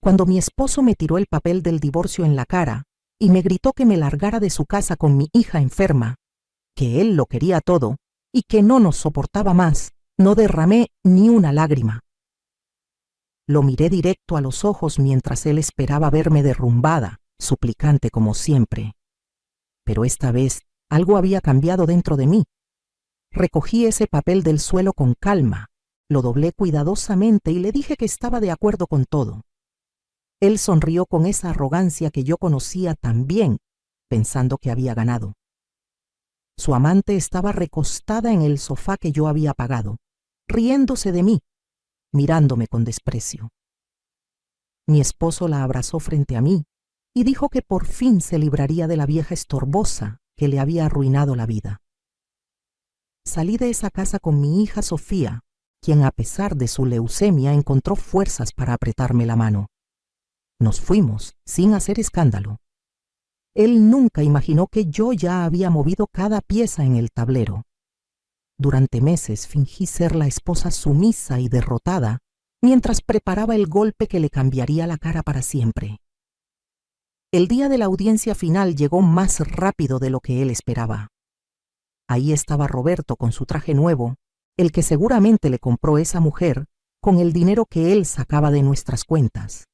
cuando mi esposo me tiró el papel del divorcio en la cara y me gritó que me largara de su casa con mi hija enferma, que él lo quería todo y que no nos soportaba más, no derramé ni una lágrima. Lo miré directo a los ojos mientras él esperaba verme derrumbada, suplicante como siempre. Pero esta vez algo había cambiado dentro de mí. Recogí ese papel del suelo con calma, lo doblé cuidadosamente y le dije que estaba de acuerdo con todo. Él sonrió con esa arrogancia que yo conocía tan bien, pensando que había ganado. Su amante estaba recostada en el sofá que yo había pagado, riéndose de mí, mirándome con desprecio. Mi esposo la abrazó frente a mí y dijo que por fin se libraría de la vieja estorbosa que le había arruinado la vida. Salí de esa casa con mi hija Sofía, quien a pesar de su leucemia encontró fuerzas para apretarme la mano. Nos fuimos sin hacer escándalo. Él nunca imaginó que yo ya había movido cada pieza en el tablero. Durante meses fingí ser la esposa sumisa y derrotada, mientras preparaba el golpe que le cambiaría la cara para siempre. El día de la audiencia final llegó más rápido de lo que él esperaba. Ahí estaba Roberto con su traje nuevo, el que seguramente le compró esa mujer con el dinero que él sacaba de nuestras cuentas.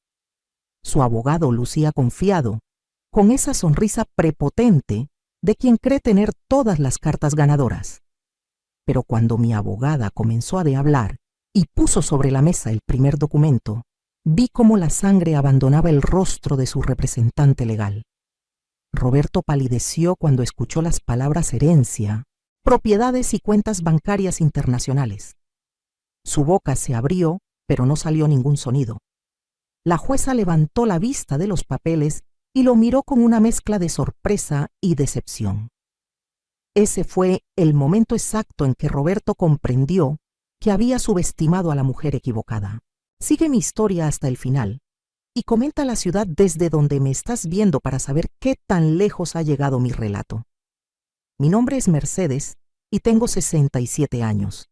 Su abogado lucía confiado, con esa sonrisa prepotente de quien cree tener todas las cartas ganadoras. Pero cuando mi abogada comenzó a hablar y puso sobre la mesa el primer documento, vi cómo la sangre abandonaba el rostro de su representante legal. Roberto palideció cuando escuchó las palabras herencia, propiedades y cuentas bancarias internacionales. Su boca se abrió, pero no salió ningún sonido. La jueza levantó la vista de los papeles y lo miró con una mezcla de sorpresa y decepción. Ese fue el momento exacto en que Roberto comprendió que había subestimado a la mujer equivocada. Sigue mi historia hasta el final y comenta la ciudad desde donde me estás viendo para saber qué tan lejos ha llegado mi relato. Mi nombre es Mercedes y tengo 67 años.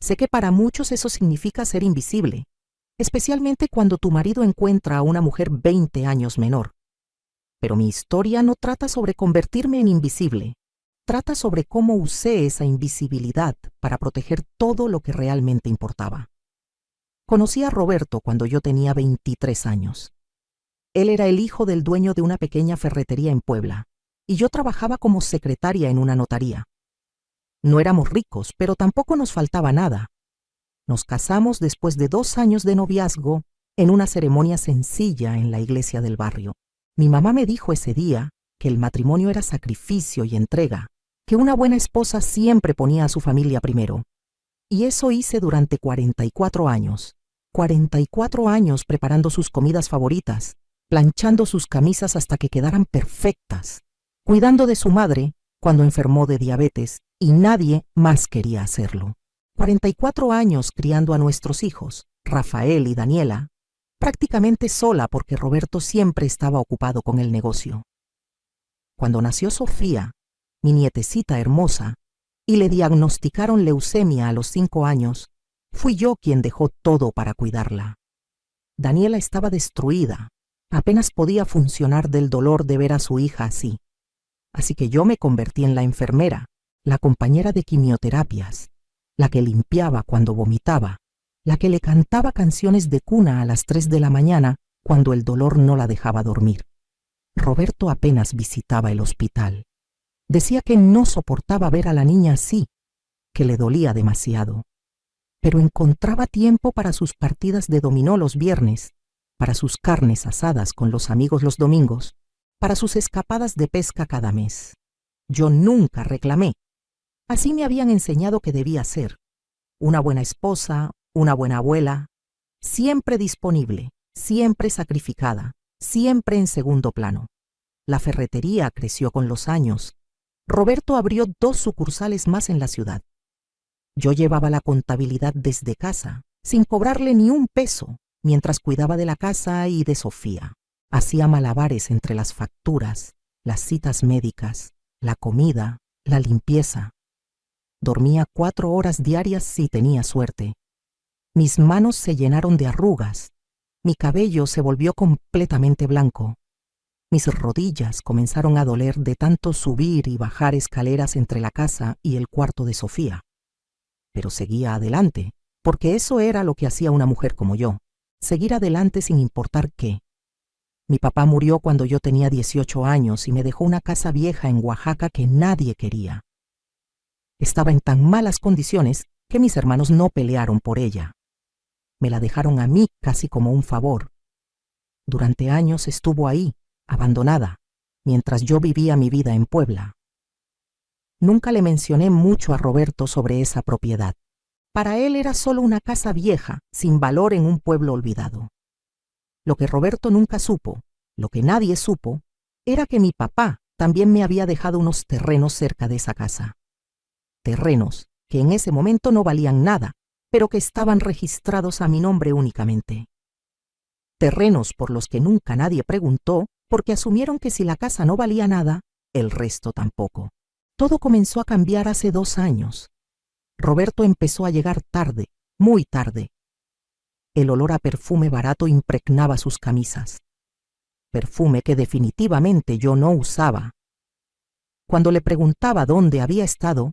Sé que para muchos eso significa ser invisible, especialmente cuando tu marido encuentra a una mujer 20 años menor. Pero mi historia no trata sobre convertirme en invisible. Trata sobre cómo usé esa invisibilidad para proteger todo lo que realmente importaba. Conocí a Roberto cuando yo tenía 23 años. Él era el hijo del dueño de una pequeña ferretería en Puebla, y yo trabajaba como secretaria en una notaría. No éramos ricos, pero tampoco nos faltaba nada. Nos casamos después de 2 años de noviazgo en una ceremonia sencilla en la iglesia del barrio. Mi mamá me dijo ese día que el matrimonio era sacrificio y entrega, que una buena esposa siempre ponía a su familia primero. Y eso hice durante 44 años. 44 años preparando sus comidas favoritas, planchando sus camisas hasta que quedaran perfectas, cuidando de su madre cuando enfermó de diabetes y nadie más quería hacerlo. 44 años criando a nuestros hijos, Rafael y Daniela, prácticamente sola porque Roberto siempre estaba ocupado con el negocio. Cuando nació Sofía, mi nietecita hermosa, y le diagnosticaron leucemia a los 5 años, fui yo quien dejó todo para cuidarla. Daniela estaba destruida, apenas podía funcionar del dolor de ver a su hija así. Así que yo me convertí en la enfermera, la compañera de quimioterapias, la que limpiaba cuando vomitaba, la que le cantaba canciones de cuna a las 3 de la mañana cuando el dolor no la dejaba dormir. Roberto apenas visitaba el hospital. Decía que no soportaba ver a la niña así, que le dolía demasiado. Pero encontraba tiempo para sus partidas de dominó los viernes, para sus carnes asadas con los amigos los domingos, para sus escapadas de pesca cada mes. Yo nunca reclamé. Así me habían enseñado que debía ser. Una buena esposa, una buena abuela, siempre disponible, siempre sacrificada, siempre en segundo plano. La ferretería creció con los años. Roberto abrió 2 sucursales más en la ciudad. Yo llevaba la contabilidad desde casa, sin cobrarle ni un peso, mientras cuidaba de la casa y de Sofía. Hacía malabares entre las facturas, las citas médicas, la comida, la limpieza. Dormía 4 horas diarias si tenía suerte. Mis manos se llenaron de arrugas. Mi cabello se volvió completamente blanco. Mis rodillas comenzaron a doler de tanto subir y bajar escaleras entre la casa y el cuarto de Sofía. Pero seguía adelante, porque eso era lo que hacía una mujer como yo, seguir adelante sin importar qué. Mi papá murió cuando yo tenía 18 años y me dejó una casa vieja en Oaxaca que nadie quería. Estaba en tan malas condiciones que mis hermanos no pelearon por ella. Me la dejaron a mí casi como un favor. Durante años estuvo ahí, abandonada, mientras yo vivía mi vida en Puebla. Nunca le mencioné mucho a Roberto sobre esa propiedad. Para él era solo una casa vieja, sin valor en un pueblo olvidado. Lo que Roberto nunca supo, lo que nadie supo, era que mi papá también me había dejado unos terrenos cerca de esa casa. Terrenos que en ese momento no valían nada, pero que estaban registrados a mi nombre únicamente. Terrenos por los que nunca nadie preguntó, porque asumieron que si la casa no valía nada, el resto tampoco. Todo comenzó a cambiar hace 2 años. Roberto empezó a llegar tarde, muy tarde. El olor a perfume barato impregnaba sus camisas. Perfume que definitivamente yo no usaba. Cuando le preguntaba dónde había estado,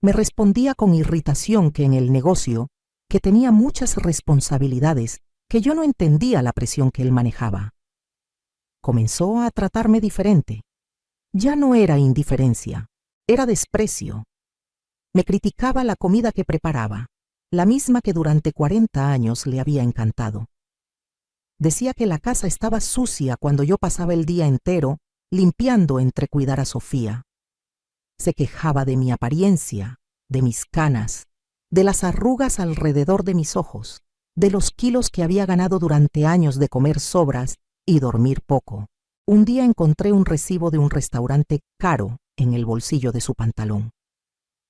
me respondía con irritación que en el negocio, que tenía muchas responsabilidades, que yo no entendía la presión que él manejaba. Comenzó a tratarme diferente. Ya no era indiferencia, era desprecio. Me criticaba la comida que preparaba, la misma que durante 40 años le había encantado. Decía que la casa estaba sucia cuando yo pasaba el día entero limpiando entre cuidar a Sofía. Se quejaba de mi apariencia, de mis canas, de las arrugas alrededor de mis ojos, de los kilos que había ganado durante años de comer sobras y dormir poco. Un día encontré un recibo de un restaurante caro en el bolsillo de su pantalón.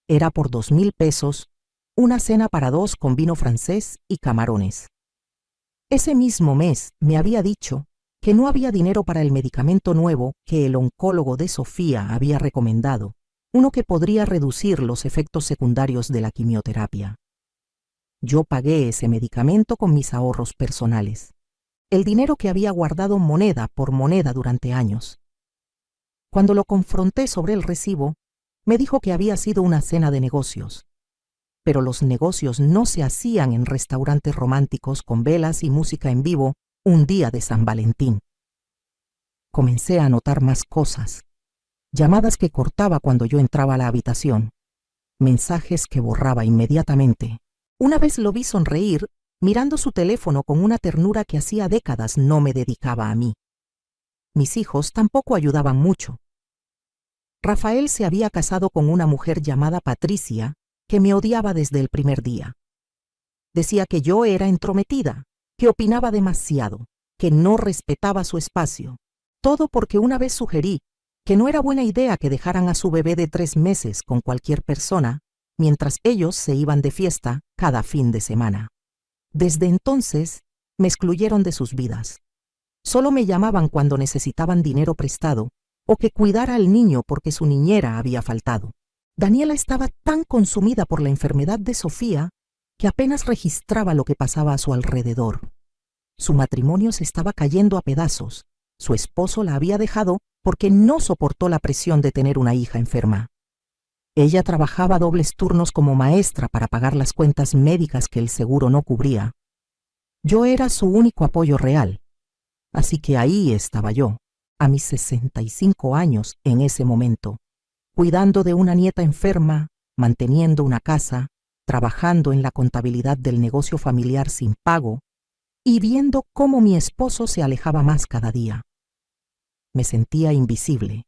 Era por 2,000 pesos, una cena para 2 con vino francés y camarones. Ese mismo mes me había dicho que no había dinero para el medicamento nuevo que el oncólogo de Sofía había recomendado, uno que podría reducir los efectos secundarios de la quimioterapia. Yo pagué ese medicamento con mis ahorros personales, el dinero que había guardado moneda por moneda durante años. Cuando lo confronté sobre el recibo, me dijo que había sido una cena de negocios. Pero los negocios no se hacían en restaurantes románticos con velas y música en vivo un día de San Valentín. Comencé a notar más cosas. Llamadas que cortaba cuando yo entraba a la habitación. Mensajes que borraba inmediatamente. Una vez lo vi sonreír, mirando su teléfono con una ternura que hacía décadas no me dedicaba a mí. Mis hijos tampoco ayudaban mucho. Rafael se había casado con una mujer llamada Patricia, que me odiaba desde el primer día. Decía que yo era entrometida, que opinaba demasiado, que no respetaba su espacio. Todo porque una vez sugerí que no era buena idea que dejaran a su bebé de 3 meses con cualquier persona, mientras ellos se iban de fiesta cada fin de semana. Desde entonces, me excluyeron de sus vidas. Solo me llamaban cuando necesitaban dinero prestado o que cuidara al niño porque su niñera había faltado. Daniela estaba tan consumida por la enfermedad de Sofía que apenas registraba lo que pasaba a su alrededor. Su matrimonio se estaba cayendo a pedazos. Su esposo la había dejado porque no soportó la presión de tener una hija enferma. Ella trabajaba dobles turnos como maestra para pagar las cuentas médicas que el seguro no cubría. Yo era su único apoyo real. Así que ahí estaba yo, a mis 65 años en ese momento, cuidando de una nieta enferma, manteniendo una casa, trabajando en la contabilidad del negocio familiar sin pago y viendo cómo mi esposo se alejaba más cada día. Me sentía invisible,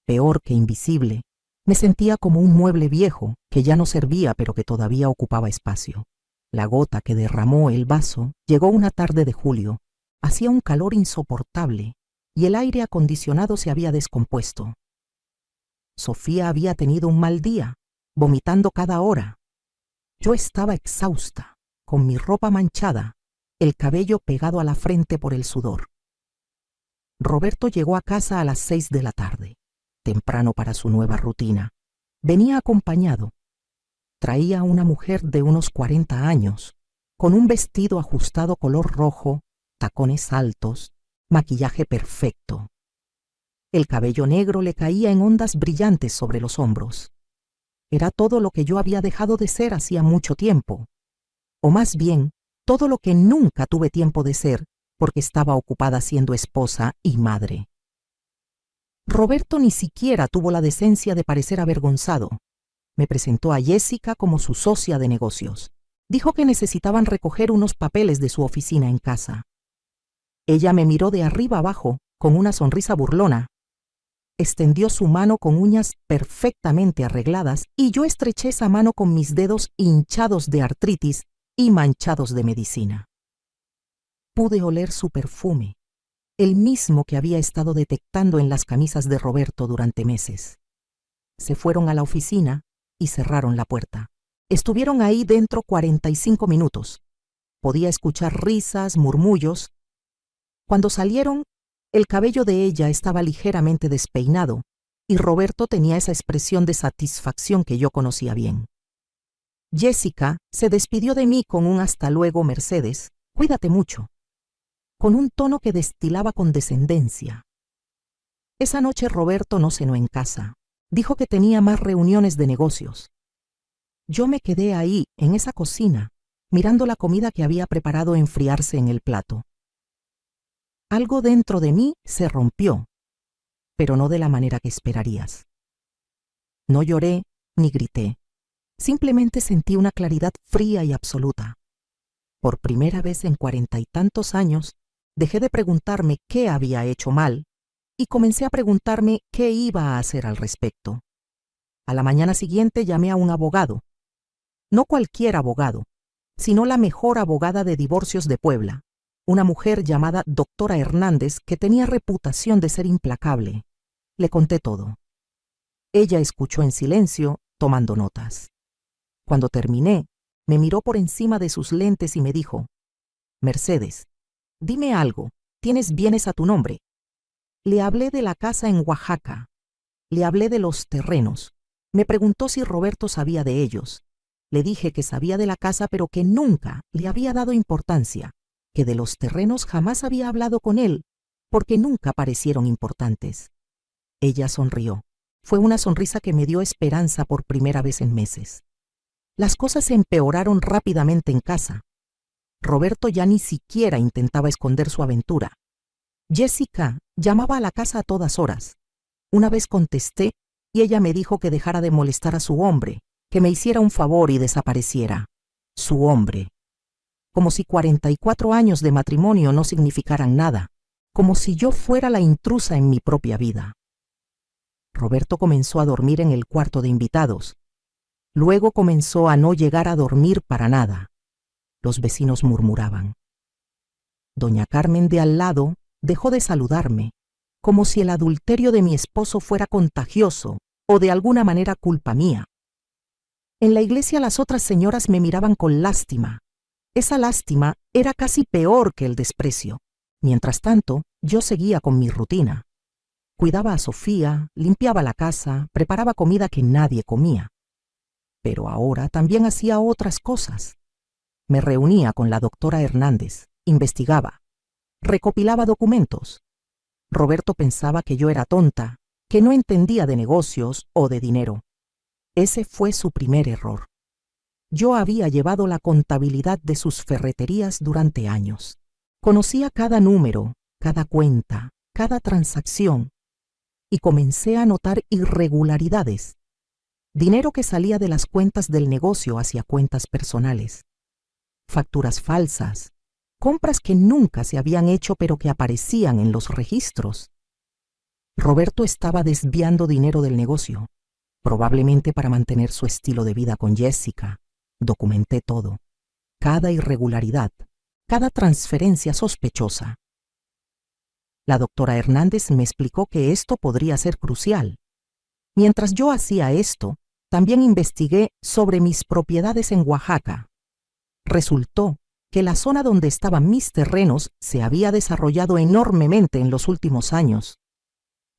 peor que invisible. Me sentía como un mueble viejo que ya no servía pero que todavía ocupaba espacio. La gota que derramó el vaso llegó una tarde de julio. Hacía un calor insoportable y el aire acondicionado se había descompuesto. Sofía había tenido un mal día, vomitando cada hora. Yo estaba exhausta, con mi ropa manchada, el cabello pegado a la frente por el sudor. Roberto llegó a casa a las 6 de la tarde. Temprano para su nueva rutina. Venía acompañado. Traía a una mujer de unos 40 años, con un vestido ajustado color rojo tacones altos, maquillaje perfecto. El cabello negro le caía en ondas brillantes sobre los hombros. Era todo lo que yo había dejado de ser hacía mucho tiempo, o más bien, todo lo que nunca tuve tiempo de ser porque estaba ocupada siendo esposa y madre. Roberto ni siquiera tuvo la decencia de parecer avergonzado. Me presentó a Jessica como su socia de negocios. Dijo que necesitaban recoger unos papeles de su oficina en casa. Ella me miró de arriba abajo con una sonrisa burlona. Extendió su mano con uñas perfectamente arregladas y yo estreché esa mano con mis dedos hinchados de artritis y manchados de medicina. Pude oler su perfume, el mismo que había estado detectando en las camisas de Roberto durante meses. Se fueron a la oficina y cerraron la puerta. Estuvieron ahí dentro 45 minutos. Podía escuchar risas, murmullos. Cuando salieron, el cabello de ella estaba ligeramente despeinado y Roberto tenía esa expresión de satisfacción que yo conocía bien. Jessica se despidió de mí con un hasta luego, Mercedes, cuídate mucho, con un tono que destilaba condescendencia. Esa noche Roberto no cenó en casa. Dijo que tenía más reuniones de negocios. Yo me quedé ahí, en esa cocina, mirando la comida que había preparado enfriarse en el plato. Algo dentro de mí se rompió, pero no de la manera que esperarías. No lloré ni grité. Simplemente sentí una claridad fría y absoluta. Por primera vez en 40 y tantos años, dejé de preguntarme qué había hecho mal y comencé a preguntarme qué iba a hacer al respecto. A la mañana siguiente llamé a un abogado. No cualquier abogado, sino la mejor abogada de divorcios de Puebla, una mujer llamada Doctora Hernández que tenía reputación de ser implacable. Le conté todo. Ella escuchó en silencio, tomando notas. Cuando terminé, me miró por encima de sus lentes y me dijo: Mercedes, dime algo, ¿tienes bienes a tu nombre? Le hablé de la casa en Oaxaca. Le hablé de los terrenos. Me preguntó si Roberto sabía de ellos. Le dije que sabía de la casa pero que nunca le había dado importancia, que de los terrenos jamás había hablado con él, porque nunca parecieron importantes. Ella sonrió. Fue una sonrisa que me dio esperanza por primera vez en meses. Las cosas se empeoraron rápidamente en casa. Roberto ya ni siquiera intentaba esconder su aventura. Jessica llamaba a la casa a todas horas. Una vez contesté y ella me dijo que dejara de molestar a su hombre, que me hiciera un favor y desapareciera. Su hombre. Como si 44 años de matrimonio no significaran nada, como si yo fuera la intrusa en mi propia vida. Roberto comenzó a dormir en el cuarto de invitados. Luego comenzó a no llegar a dormir para nada. Los vecinos murmuraban. Doña Carmen de al lado dejó de saludarme, como si el adulterio de mi esposo fuera contagioso o de alguna manera culpa mía. En la iglesia las otras señoras me miraban con lástima. Esa lástima era casi peor que el desprecio. Mientras tanto, yo seguía con mi rutina. Cuidaba a Sofía, limpiaba la casa, preparaba comida que nadie comía. Pero ahora también hacía otras cosas. Me reunía con la doctora Hernández, investigaba, recopilaba documentos. Roberto pensaba que yo era tonta, que no entendía de negocios o de dinero. Ese fue su primer error. Yo había llevado la contabilidad de sus ferreterías durante años. Conocía cada número, cada cuenta, cada transacción, y comencé a notar irregularidades. Dinero que salía de las cuentas del negocio hacia cuentas personales. Facturas falsas, compras que nunca se habían hecho pero que aparecían en los registros. Roberto estaba desviando dinero del negocio, probablemente para mantener su estilo de vida con Jessica. Documenté todo, cada irregularidad, cada transferencia sospechosa. La doctora Hernández me explicó que esto podría ser crucial. Mientras yo hacía esto, también investigué sobre mis propiedades en Oaxaca. Resultó que la zona donde estaban mis terrenos se había desarrollado enormemente en los últimos años.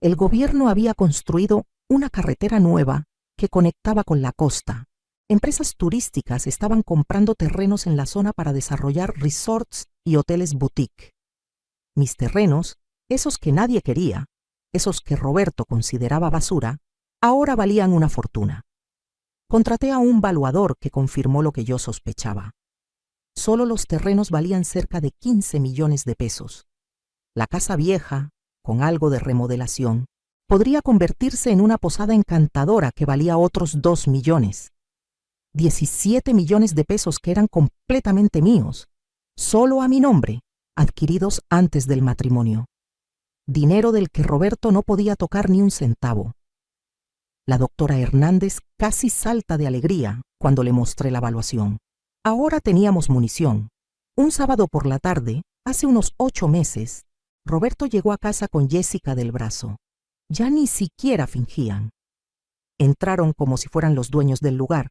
El gobierno había construido una carretera nueva que conectaba con la costa. Empresas turísticas estaban comprando terrenos en la zona para desarrollar resorts y hoteles boutique. Mis terrenos, esos que nadie quería, esos que Roberto consideraba basura, ahora valían una fortuna. Contraté a un valuador que confirmó lo que yo sospechaba. Solo los terrenos valían cerca de 15 millones de pesos. La casa vieja, con algo de remodelación, podría convertirse en una posada encantadora que valía otros 2 millones. 17 millones de pesos que eran completamente míos, solo a mi nombre, adquiridos antes del matrimonio. Dinero del que Roberto no podía tocar ni un centavo. La doctora Hernández casi salta de alegría cuando le mostré la evaluación. Ahora teníamos munición. Un sábado por la tarde, hace unos 8 meses, Roberto llegó a casa con Jessica del brazo. Ya ni siquiera fingían. Entraron como si fueran los dueños del lugar.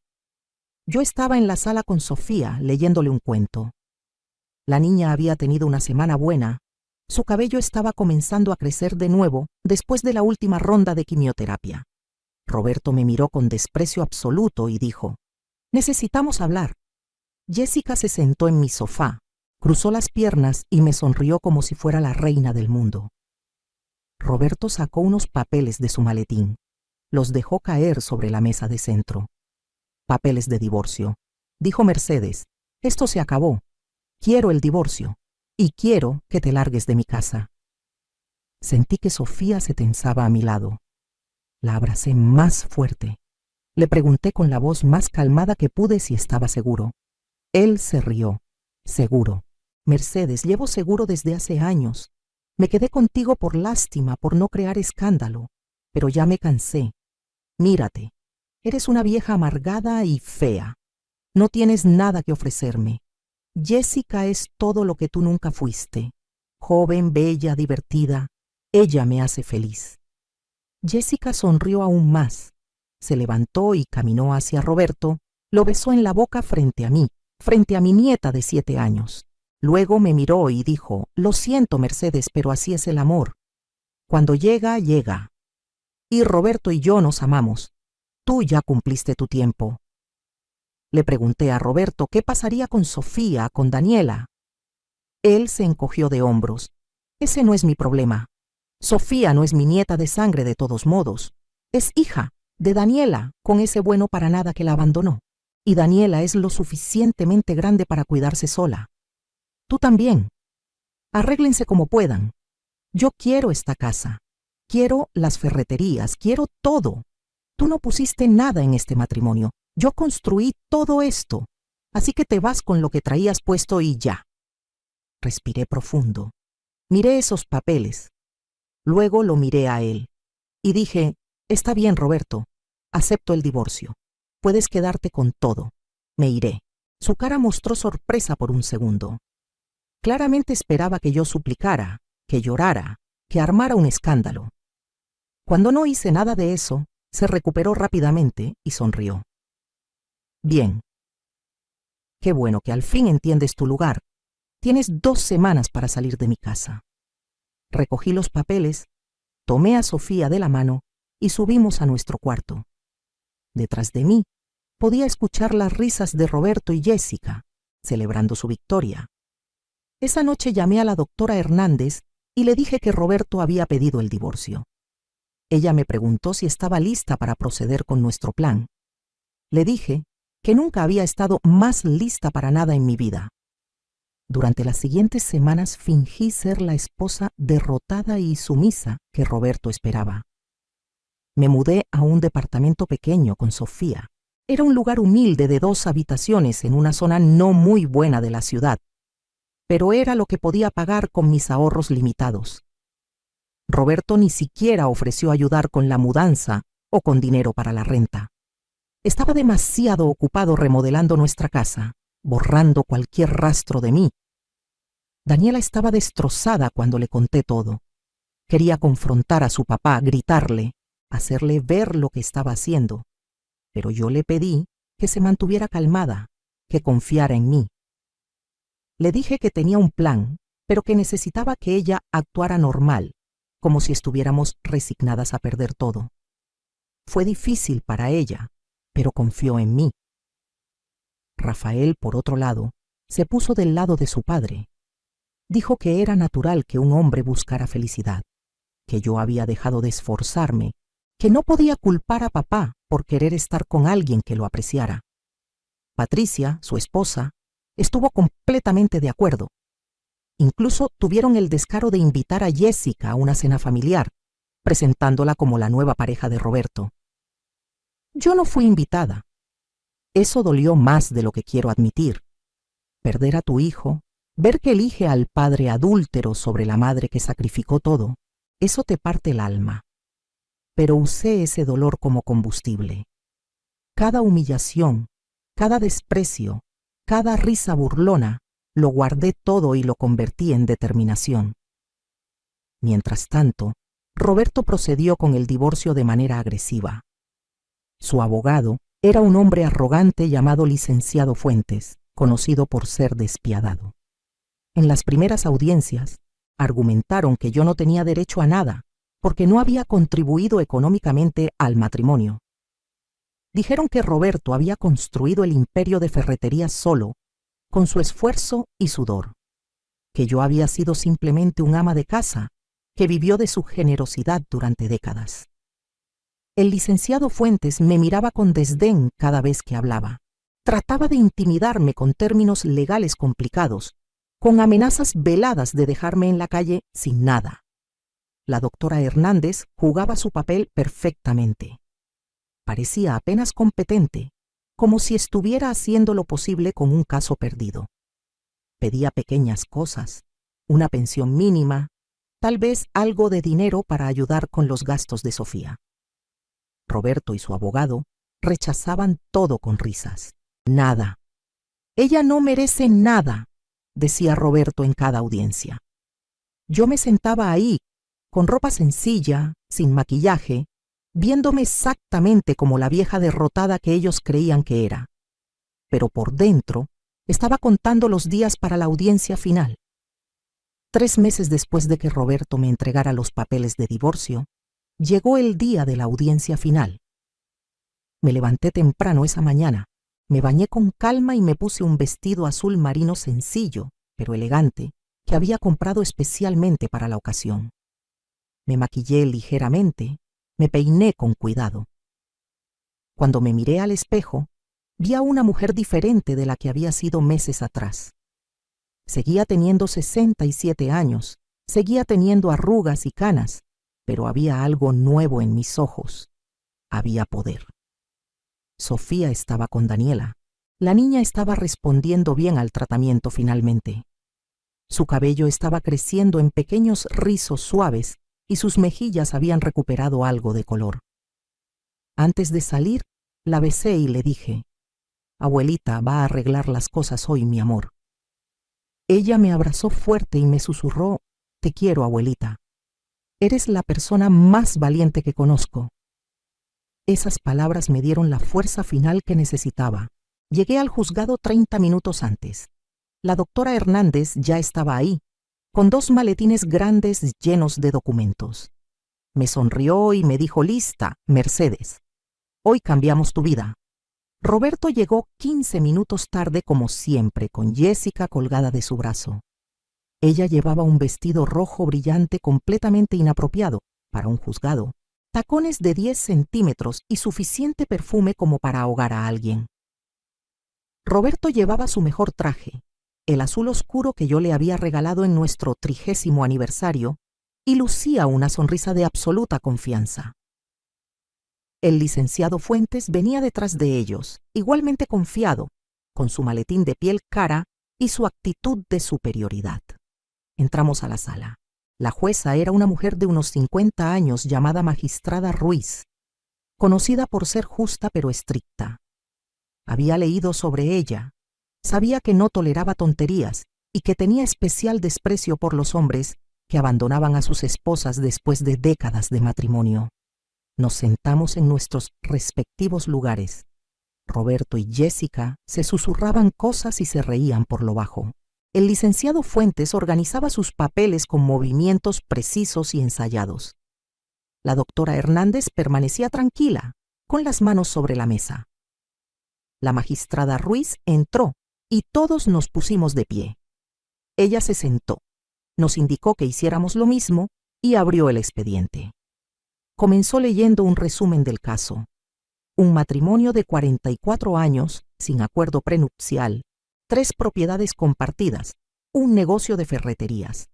Yo estaba en la sala con Sofía leyéndole un cuento. La niña había tenido una semana buena. Su cabello estaba comenzando a crecer de nuevo después de la última ronda de quimioterapia. Roberto me miró con desprecio absoluto y dijo: «Necesitamos hablar». Jessica se sentó en mi sofá, cruzó las piernas y me sonrió como si fuera la reina del mundo. Roberto sacó unos papeles de su maletín. Los dejó caer sobre la mesa de centro. «Papeles de divorcio», dijo Mercedes. «Esto se acabó. Quiero el divorcio y quiero que te largues de mi casa». Sentí que Sofía se tensaba a mi lado. La abracé más fuerte. Le pregunté con la voz más calmada que pude si estaba seguro. Él se rió. «Seguro. Mercedes, llevo seguro desde hace años. Me quedé contigo por lástima, por no crear escándalo. Pero ya me cansé. Mírate. Eres una vieja amargada y fea. No tienes nada que ofrecerme. Jessica es todo lo que tú nunca fuiste. Joven, bella, divertida. Ella me hace feliz». Jessica sonrió aún más. Se levantó y caminó hacia Roberto. Lo besó en la boca frente a mí, frente a mi nieta de 7 años. Luego me miró y dijo: «Lo siento, Mercedes, pero así es el amor. Cuando llega, llega. Y Roberto y yo nos amamos. Tú ya cumpliste tu tiempo». Le pregunté a Roberto qué pasaría con Sofía, con Daniela. Él se encogió de hombros. «Ese no es mi problema. Sofía no es mi nieta de sangre de todos modos. Es hija de Daniela, con ese bueno para nada que la abandonó. Y Daniela es lo suficientemente grande para cuidarse sola. Tú también. Arréglense como puedan. Yo quiero esta casa. Quiero las ferreterías. Quiero todo. Tú no pusiste nada en este matrimonio. Yo construí todo esto. Así que te vas con lo que traías puesto y ya». Respiré profundo. Miré esos papeles. Luego lo miré a él. Y dije: «Está bien, Roberto. Acepto el divorcio. Puedes quedarte con todo. Me iré». Su cara mostró sorpresa por un segundo. Claramente esperaba que yo suplicara, que llorara, que armara un escándalo. Cuando no hice nada de eso, se recuperó rápidamente y sonrió. «Bien. Qué bueno que al fin entiendes tu lugar. Tienes 2 semanas para salir de mi casa». Recogí los papeles, tomé a Sofía de la mano y subimos a nuestro cuarto. Detrás de mí podía escuchar las risas de Roberto y Jessica, celebrando su victoria. Esa noche llamé a la doctora Hernández y le dije que Roberto había pedido el divorcio. Ella me preguntó si estaba lista para proceder con nuestro plan. Le dije que nunca había estado más lista para nada en mi vida. Durante las siguientes semanas fingí ser la esposa derrotada y sumisa que Roberto esperaba. Me mudé a un departamento pequeño con Sofía. Era un lugar humilde de 2 habitaciones en una zona no muy buena de la ciudad, pero era lo que podía pagar con mis ahorros limitados. Roberto ni siquiera ofreció ayudar con la mudanza o con dinero para la renta. Estaba demasiado ocupado remodelando nuestra casa, borrando cualquier rastro de mí. Daniela estaba destrozada cuando le conté todo. Quería confrontar a su papá, gritarle, hacerle ver lo que estaba haciendo. Pero yo le pedí que se mantuviera calmada, que confiara en mí. Le dije que tenía un plan, pero que necesitaba que ella actuara normal, como si estuviéramos resignadas a perder todo. Fue difícil para ella, pero confió en mí. Rafael, por otro lado, se puso del lado de su padre. Dijo que era natural que un hombre buscara felicidad, que yo había dejado de esforzarme, que no podía culpar a papá por querer estar con alguien que lo apreciara. Patricia, su esposa, estuvo completamente de acuerdo. Incluso tuvieron el descaro de invitar a Jessica a una cena familiar, presentándola como la nueva pareja de Roberto. Yo no fui invitada. Eso dolió más de lo que quiero admitir. Perder a tu hijo, ver que elige al padre adúltero sobre la madre que sacrificó todo, eso te parte el alma. Pero usé ese dolor como combustible. Cada humillación, cada desprecio, cada risa burlona, lo guardé todo y lo convertí en determinación. Mientras tanto, Roberto procedió con el divorcio de manera agresiva. Su abogado era un hombre arrogante llamado licenciado Fuentes, conocido por ser despiadado. En las primeras audiencias, argumentaron que yo no tenía derecho a nada, porque no había contribuido económicamente al matrimonio. Dijeron que Roberto había construido el imperio de ferreterías solo, con su esfuerzo y sudor, que yo había sido simplemente un ama de casa, que vivió de su generosidad durante décadas. El licenciado Fuentes me miraba con desdén cada vez que hablaba. Trataba de intimidarme con términos legales complicados, con amenazas veladas de dejarme en la calle sin nada. La doctora Hernández jugaba su papel perfectamente. Parecía apenas competente, como si estuviera haciendo lo posible con un caso perdido. Pedía pequeñas cosas, una pensión mínima, tal vez algo de dinero para ayudar con los gastos de Sofía. Roberto y su abogado rechazaban todo con risas. Nada. Ella no merece nada, decía Roberto en cada audiencia. Yo me sentaba ahí, con ropa sencilla, sin maquillaje, viéndome exactamente como la vieja derrotada que ellos creían que era. Pero por dentro estaba contando los días para la audiencia final. 3 meses después de que Roberto me entregara los papeles de divorcio, llegó el día de la audiencia final. Me levanté temprano esa mañana, me bañé con calma y me puse un vestido azul marino sencillo, pero elegante, que había comprado especialmente para la ocasión. Me maquillé ligeramente, me peiné con cuidado. Cuando me miré al espejo, vi a una mujer diferente de la que había sido meses atrás. Seguía teniendo 67 años, seguía teniendo arrugas y canas, pero había algo nuevo en mis ojos. Había poder. Sofía estaba con Daniela. La niña estaba respondiendo bien al tratamiento finalmente. Su cabello estaba creciendo en pequeños rizos suaves y sus mejillas habían recuperado algo de color. Antes de salir, la besé y le dije: «Abuelita va a arreglar las cosas hoy, mi amor». Ella me abrazó fuerte y me susurró: «Te quiero, abuelita. Eres la persona más valiente que conozco». Esas palabras me dieron la fuerza final que necesitaba. Llegué al juzgado 30 minutos antes. La doctora Hernández ya estaba ahí, con 2 maletines grandes llenos de documentos. Me sonrió y me dijo: «Lista, Mercedes. Hoy cambiamos tu vida». Roberto llegó 15 minutos tarde como siempre, con Jessica colgada de su brazo. Ella llevaba un vestido rojo brillante completamente inapropiado para un juzgado, tacones de 10 centímetros y suficiente perfume como para ahogar a alguien. Roberto llevaba su mejor traje, el azul oscuro que yo le había regalado en nuestro 30º aniversario, y lucía una sonrisa de absoluta confianza. El licenciado Fuentes venía detrás de ellos, igualmente confiado, con su maletín de piel cara y su actitud de superioridad. Entramos a la sala. La jueza era una mujer de unos 50 años llamada Magistrada Ruiz, conocida por ser justa pero estricta. Había leído sobre ella, sabía que no toleraba tonterías y que tenía especial desprecio por los hombres que abandonaban a sus esposas después de décadas de matrimonio. Nos sentamos en nuestros respectivos lugares. Roberto y Jessica se susurraban cosas y se reían por lo bajo. El licenciado Fuentes organizaba sus papeles con movimientos precisos y ensayados. La doctora Hernández permanecía tranquila, con las manos sobre la mesa. La magistrada Ruiz entró y todos nos pusimos de pie. Ella se sentó, Nos indicó que hiciéramos lo mismo y abrió el expediente. Comenzó leyendo un resumen del caso. Un matrimonio de 44 años, sin acuerdo prenupcial, 3 propiedades compartidas, un negocio de ferreterías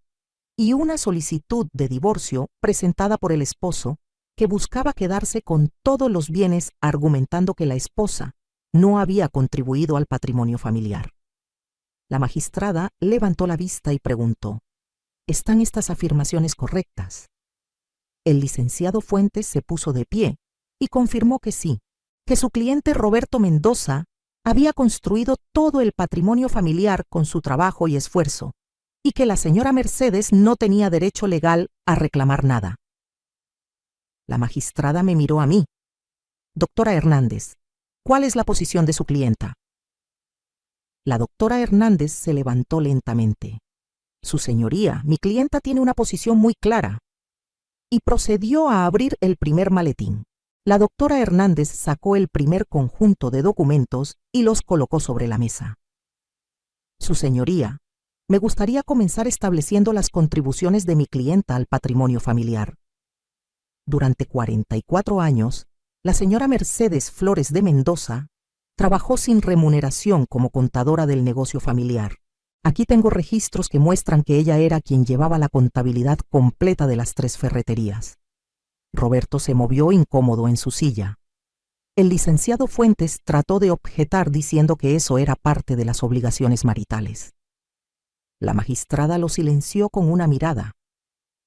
y una solicitud de divorcio presentada por el esposo que buscaba quedarse con todos los bienes argumentando que la esposa no había contribuido al patrimonio familiar. La magistrada levantó la vista y preguntó: ¿están estas afirmaciones correctas? El licenciado Fuentes se puso de pie y confirmó que sí, que su cliente Roberto Mendoza había construido todo el patrimonio familiar con su trabajo y esfuerzo, y que la señora Mercedes no tenía derecho legal a reclamar nada. La magistrada me miró a mí. Doctora Hernández, ¿cuál es la posición de su clienta? La doctora Hernández se levantó lentamente. Su señoría, mi clienta tiene una posición muy clara. Y procedió a abrir el primer maletín. La doctora Hernández sacó el primer conjunto de documentos y los colocó sobre la mesa. Su señoría, me gustaría comenzar estableciendo las contribuciones de mi clienta al patrimonio familiar. Durante 44 años, la señora Mercedes Flores de Mendoza trabajó sin remuneración como contadora del negocio familiar. Aquí tengo registros que muestran que ella era quien llevaba la contabilidad completa de las 3 ferreterías. Roberto se movió incómodo en su silla. El licenciado Fuentes trató de objetar diciendo que eso era parte de las obligaciones maritales. La magistrada lo silenció con una mirada.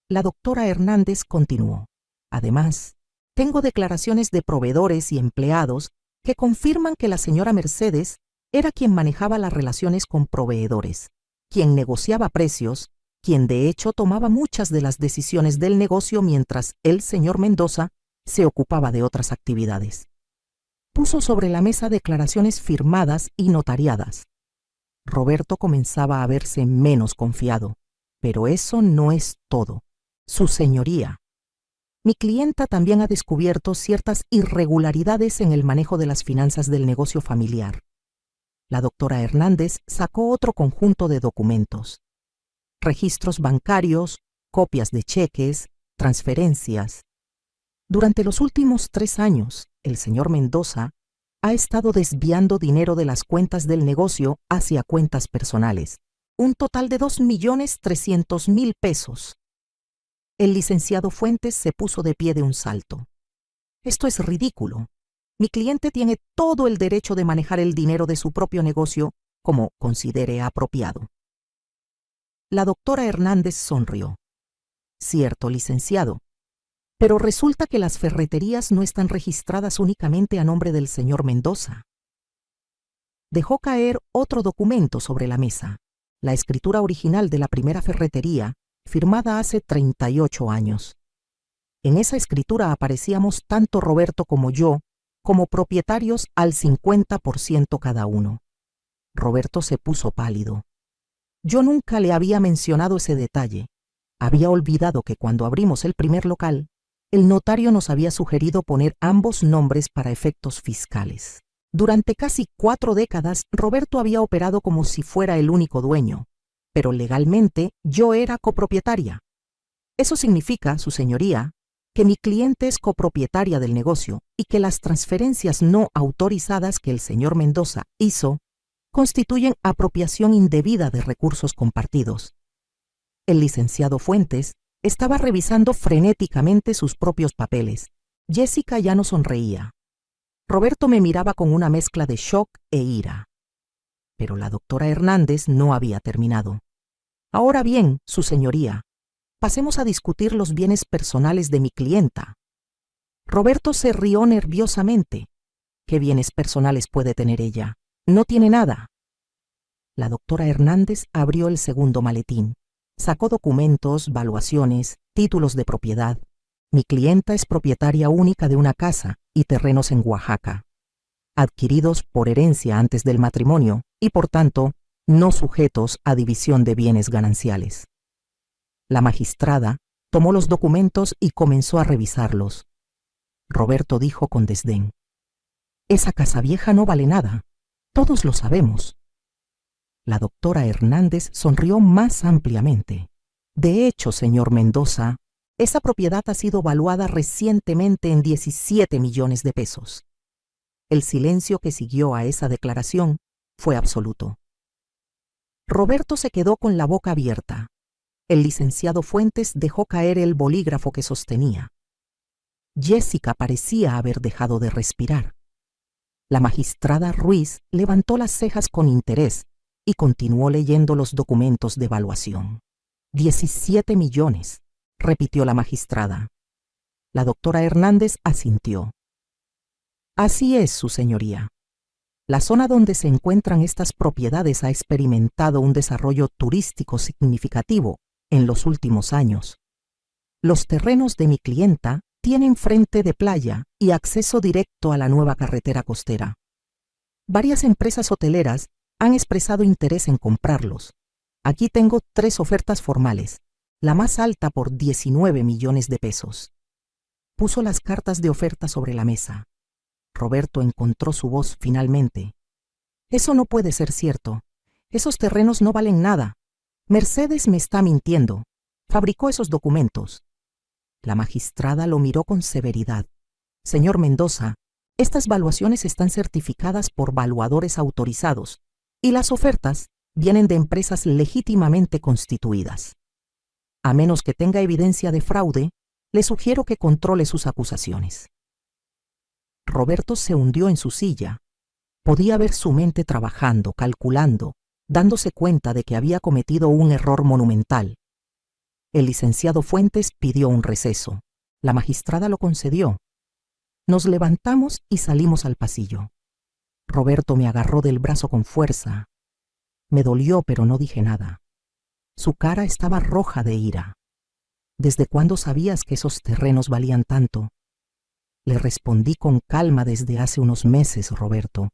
La doctora Hernández continuó: además, tengo declaraciones de proveedores y empleados que confirman que la señora Mercedes era quien manejaba las relaciones con proveedores, quien negociaba precios, quien de hecho tomaba muchas de las decisiones del negocio mientras el señor Mendoza se ocupaba de otras actividades. Puso sobre la mesa declaraciones firmadas y notariadas. Roberto comenzaba a verse menos confiado, pero eso no es todo. Su señoría, mi clienta también ha descubierto ciertas irregularidades en el manejo de las finanzas del negocio familiar. La doctora Hernández sacó otro conjunto de documentos: registros bancarios, copias de cheques, transferencias. Durante los últimos 3 años, el señor Mendoza ha estado desviando dinero de las cuentas del negocio hacia cuentas personales, un total de 2.300.000 pesos. El licenciado Fuentes se puso de pie de un salto. Esto es ridículo. Mi cliente tiene todo el derecho de manejar el dinero de su propio negocio como considere apropiado. La doctora Hernández sonrió. Cierto, licenciado, pero resulta que las ferreterías no están registradas únicamente a nombre del señor Mendoza. Dejó caer otro documento sobre la mesa, la escritura original de la primera ferretería, firmada hace 38 años. En esa escritura aparecíamos tanto Roberto como yo, como propietarios al 50% cada uno. Roberto se puso pálido. Yo nunca le había mencionado ese detalle. Había olvidado que cuando abrimos el primer local, el notario nos había sugerido poner ambos nombres para efectos fiscales. Durante casi 4 décadas, Roberto había operado como si fuera el único dueño, pero legalmente yo era copropietaria. Eso significa, su señoría, que mi cliente es copropietaria del negocio y que las transferencias no autorizadas que el señor Mendoza hizo constituyen apropiación indebida de recursos compartidos. El licenciado Fuentes estaba revisando frenéticamente sus propios papeles. Jessica ya no sonreía. Roberto me miraba con una mezcla de shock e ira. Pero la doctora Hernández no había terminado. Ahora bien, su señoría, pasemos a discutir los bienes personales de mi clienta. Roberto se rió nerviosamente. ¿Qué bienes personales puede tener ella? No tiene nada. La doctora Hernández abrió el segundo maletín. Sacó documentos, valuaciones, títulos de propiedad. Mi clienta es propietaria única de una casa y terrenos en Oaxaca, adquiridos por herencia antes del matrimonio y, por tanto, no sujetos a división de bienes gananciales. La magistrada tomó los documentos y comenzó a revisarlos. Roberto dijo con desdén: «Esa casa vieja no vale nada. Todos lo sabemos». La doctora Hernández sonrió más ampliamente. De hecho, señor Mendoza, esa propiedad ha sido valuada recientemente en 17 millones de pesos. El silencio que siguió a esa declaración fue absoluto. Roberto se quedó con la boca abierta. El licenciado Fuentes dejó caer el bolígrafo que sostenía. Jessica parecía haber dejado de respirar. La magistrada Ruiz levantó las cejas con interés y continuó leyendo los documentos de evaluación. 17 millones, repitió la magistrada. La doctora Hernández asintió. Así es, su señoría. La zona donde se encuentran estas propiedades ha experimentado un desarrollo turístico significativo en los últimos años. Los terrenos de mi clienta tienen frente de playa y acceso directo a la nueva carretera costera. Varias empresas hoteleras han expresado interés en comprarlos. Aquí tengo 3 ofertas formales, la más alta por 19 millones de pesos. Puso las cartas de oferta sobre la mesa. Roberto encontró su voz finalmente. Eso no puede ser cierto. Esos terrenos no valen nada. Mercedes me está mintiendo. Fabricó esos documentos. La magistrada lo miró con severidad. Señor Mendoza, estas valuaciones están certificadas por valuadores autorizados y las ofertas vienen de empresas legítimamente constituidas. A menos que tenga evidencia de fraude, le sugiero que controle sus acusaciones. Roberto se hundió en su silla. Podía ver su mente trabajando, calculando, dándose cuenta de que había cometido un error monumental. El licenciado Fuentes pidió un receso. La magistrada lo concedió. Nos levantamos y salimos al pasillo. Roberto me agarró del brazo con fuerza. Me dolió, pero no dije nada. Su cara estaba roja de ira. ¿Desde cuándo sabías que esos terrenos valían tanto? Le respondí con calma desde hace unos meses, Roberto.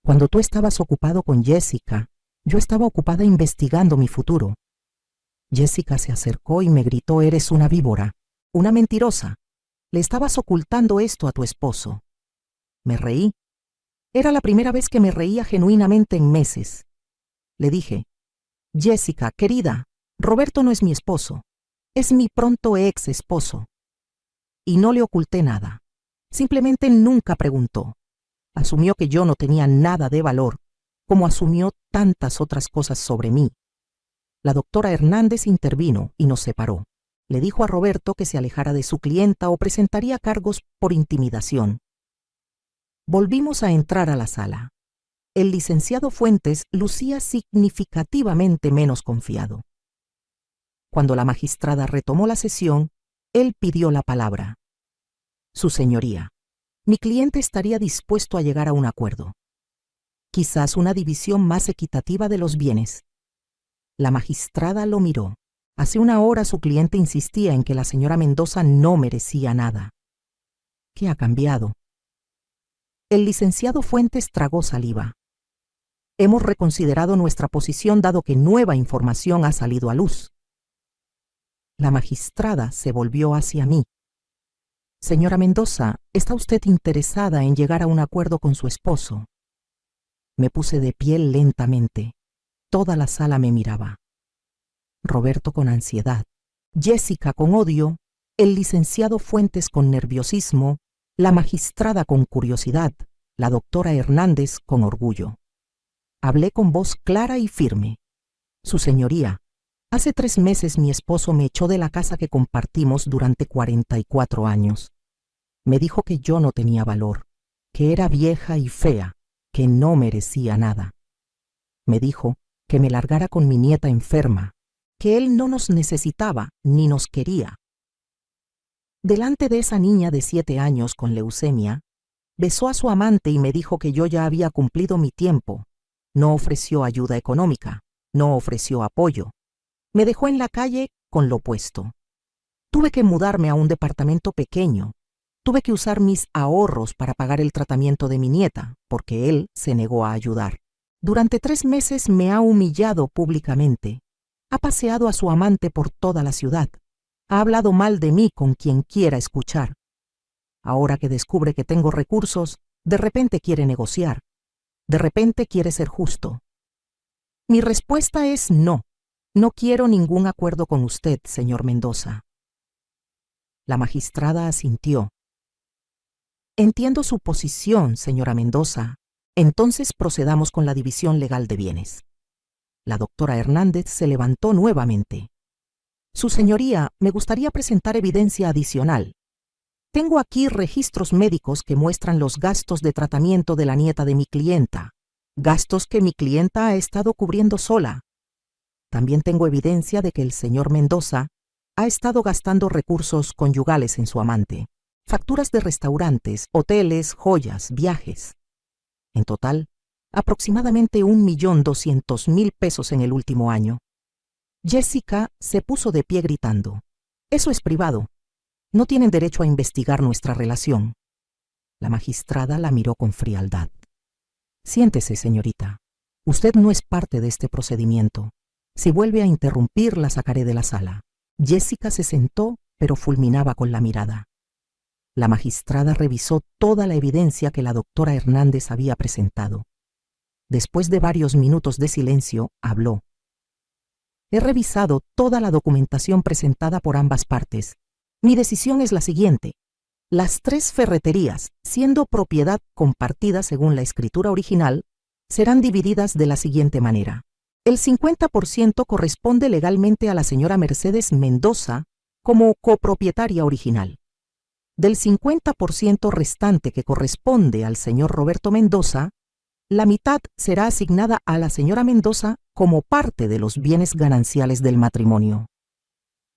Cuando tú estabas ocupado con Jessica, yo estaba ocupada investigando mi futuro. Jessica se acercó y me gritó: eres una víbora, una mentirosa. Le estabas ocultando esto a tu esposo. Me reí. Era la primera vez que me reía genuinamente en meses. Le dije: Jessica, querida, Roberto no es mi esposo, es mi pronto ex esposo. Y no le oculté nada. Simplemente nunca preguntó. Asumió que yo no tenía nada de valor, como asumió tantas otras cosas sobre mí. La doctora Hernández intervino y nos separó. Le dijo a Roberto que se alejara de su clienta o presentaría cargos por intimidación. Volvimos a entrar a la sala. El licenciado Fuentes lucía significativamente menos confiado. Cuando la magistrada retomó la sesión, él pidió la palabra. Su señoría, mi cliente estaría dispuesto a llegar a un acuerdo. Quizás una división más equitativa de los bienes. La magistrada lo miró. Hace una hora su cliente insistía en que la señora Mendoza no merecía nada. ¿Qué ha cambiado? El licenciado Fuentes tragó saliva. Hemos reconsiderado nuestra posición dado que nueva información ha salido a luz. La magistrada se volvió hacia mí. Señora Mendoza, ¿está usted interesada en llegar a un acuerdo con su esposo? Me puse de pie lentamente. Toda la sala me miraba. Roberto con ansiedad, Jessica con odio, el licenciado Fuentes con nerviosismo, la magistrada con curiosidad, la doctora Hernández con orgullo. Hablé con voz clara y firme. Su señoría, hace 3 meses mi esposo me echó de la casa que compartimos durante 44 años. Me dijo que yo no tenía valor, que era vieja y fea, que no merecía nada. Me dijo que me largara con mi nieta enferma, que él no nos necesitaba ni nos quería. Delante de esa niña de 7 años con leucemia, besó a su amante y me dijo que yo ya había cumplido mi tiempo. No ofreció ayuda económica, no ofreció apoyo. Me dejó en la calle con lo puesto. Tuve que mudarme a un departamento pequeño. Tuve que usar mis ahorros para pagar el tratamiento de mi nieta, porque él se negó a ayudar. Durante 3 meses me ha humillado públicamente. Ha paseado a su amante por toda la ciudad. Ha hablado mal de mí con quien quiera escuchar. Ahora que descubre que tengo recursos, de repente quiere negociar. De repente quiere ser justo. Mi respuesta es no. No quiero ningún acuerdo con usted, señor Mendoza. La magistrada asintió. Entiendo su posición, señora Mendoza. Entonces procedamos con la división legal de bienes. La doctora Hernández se levantó nuevamente. Su señoría, me gustaría presentar evidencia adicional. Tengo aquí registros médicos que muestran los gastos de tratamiento de la nieta de mi clienta, gastos que mi clienta ha estado cubriendo sola. También tengo evidencia de que el señor Mendoza ha estado gastando recursos conyugales en su amante, facturas de restaurantes, hoteles, joyas, viajes. En total, aproximadamente 1.200.000 pesos en el último año. Jessica se puso de pie gritando: «Eso es privado. No tienen derecho a investigar nuestra relación». La magistrada la miró con frialdad. «Siéntese, señorita. Usted no es parte de este procedimiento. Si vuelve a interrumpir, la sacaré de la sala». Jessica se sentó, pero fulminaba con la mirada. La magistrada revisó toda la evidencia que la doctora Hernández había presentado. Después de varios minutos de silencio, habló. «He revisado toda la documentación presentada por ambas partes. Mi decisión es la siguiente. Las 3 ferreterías, siendo propiedad compartida según la escritura original, serán divididas de la siguiente manera. El 50% corresponde legalmente a la señora Mercedes Mendoza como copropietaria original. Del 50% restante que corresponde al señor Roberto Mendoza, la mitad será asignada a la señora Mendoza como parte de los bienes gananciales del matrimonio.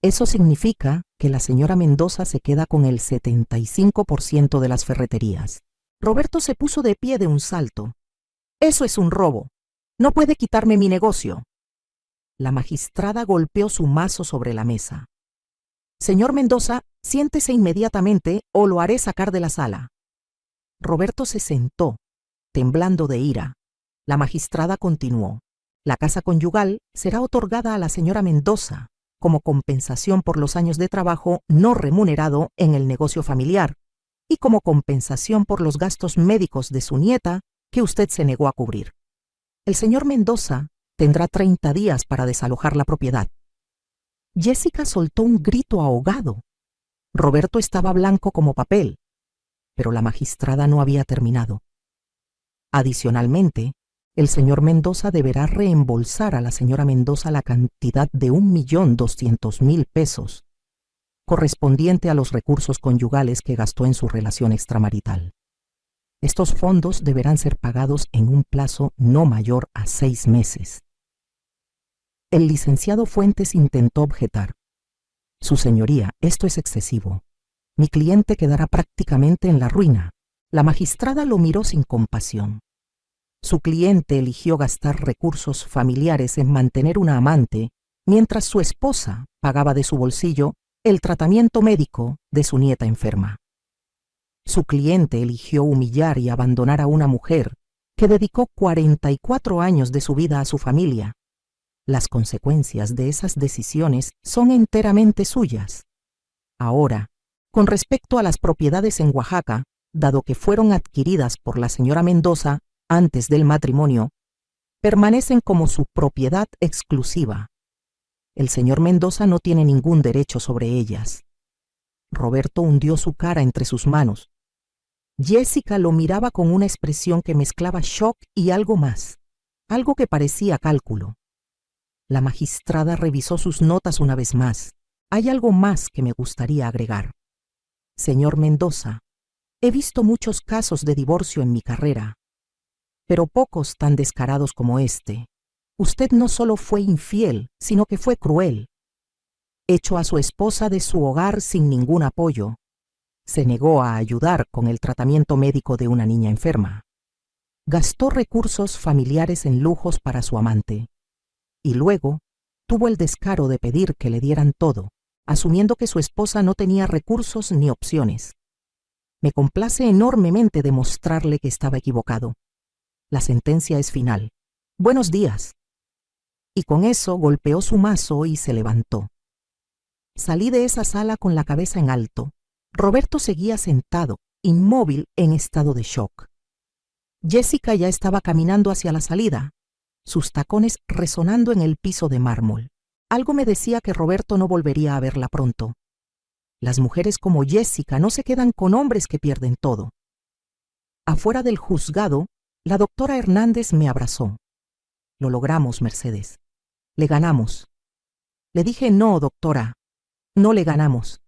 Eso significa que la señora Mendoza se queda con el 75% de las ferreterías». Roberto se puso de pie de un salto. «Eso es un robo. No puede quitarme mi negocio». La magistrada golpeó su mazo sobre la mesa. «Señor Mendoza, siéntese inmediatamente o lo haré sacar de la sala». Roberto se sentó, temblando de ira. La magistrada continuó. «La casa conyugal será otorgada a la señora Mendoza como compensación por los años de trabajo no remunerado en el negocio familiar y como compensación por los gastos médicos de su nieta que usted se negó a cubrir. El señor Mendoza tendrá 30 días para desalojar la propiedad». Jessica soltó un grito ahogado. Roberto estaba blanco como papel, pero la magistrada no había terminado. Adicionalmente, el señor Mendoza deberá reembolsar a la señora Mendoza la cantidad de 1.200.000 pesos, correspondiente a los recursos conyugales que gastó en su relación extramarital. Estos fondos deberán ser pagados en un plazo no mayor a 6 meses. El licenciado Fuentes intentó objetar. «Su señoría, esto es excesivo. Mi cliente quedará prácticamente en la ruina». La magistrada lo miró sin compasión. Su cliente eligió gastar recursos familiares en mantener una amante, mientras su esposa pagaba de su bolsillo el tratamiento médico de su nieta enferma. Su cliente eligió humillar y abandonar a una mujer que dedicó 44 años de su vida a su familia. Las consecuencias de esas decisiones son enteramente suyas. Ahora, con respecto a las propiedades en Oaxaca, dado que fueron adquiridas por la señora Mendoza antes del matrimonio, permanecen como su propiedad exclusiva. El señor Mendoza no tiene ningún derecho sobre ellas. Roberto hundió su cara entre sus manos. Jessica lo miraba con una expresión que mezclaba shock y algo más, algo que parecía cálculo. La magistrada revisó sus notas una vez más. «Hay algo más que me gustaría agregar. Señor Mendoza, he visto muchos casos de divorcio en mi carrera, pero pocos tan descarados como este. Usted no solo fue infiel, sino que fue cruel. Echó a su esposa de su hogar sin ningún apoyo. Se negó a ayudar con el tratamiento médico de una niña enferma. Gastó recursos familiares en lujos para su amante. Y luego tuvo el descaro de pedir que le dieran todo, asumiendo que su esposa no tenía recursos ni opciones. Me complace enormemente demostrarle que estaba equivocado. La sentencia es final. Buenos días». Y con eso golpeó su mazo y se levantó. Salí de esa sala con la cabeza en alto. Roberto seguía sentado, inmóvil, en estado de shock. Jessica ya estaba caminando hacia la salida, sus tacones resonando en el piso de mármol. Algo me decía que Roberto no volvería a verla pronto. Las mujeres como Jessica no se quedan con hombres que pierden todo. Afuera del juzgado, la doctora Hernández me abrazó. Lo logramos, Mercedes. Le ganamos. Le dije, no, doctora, no le ganamos.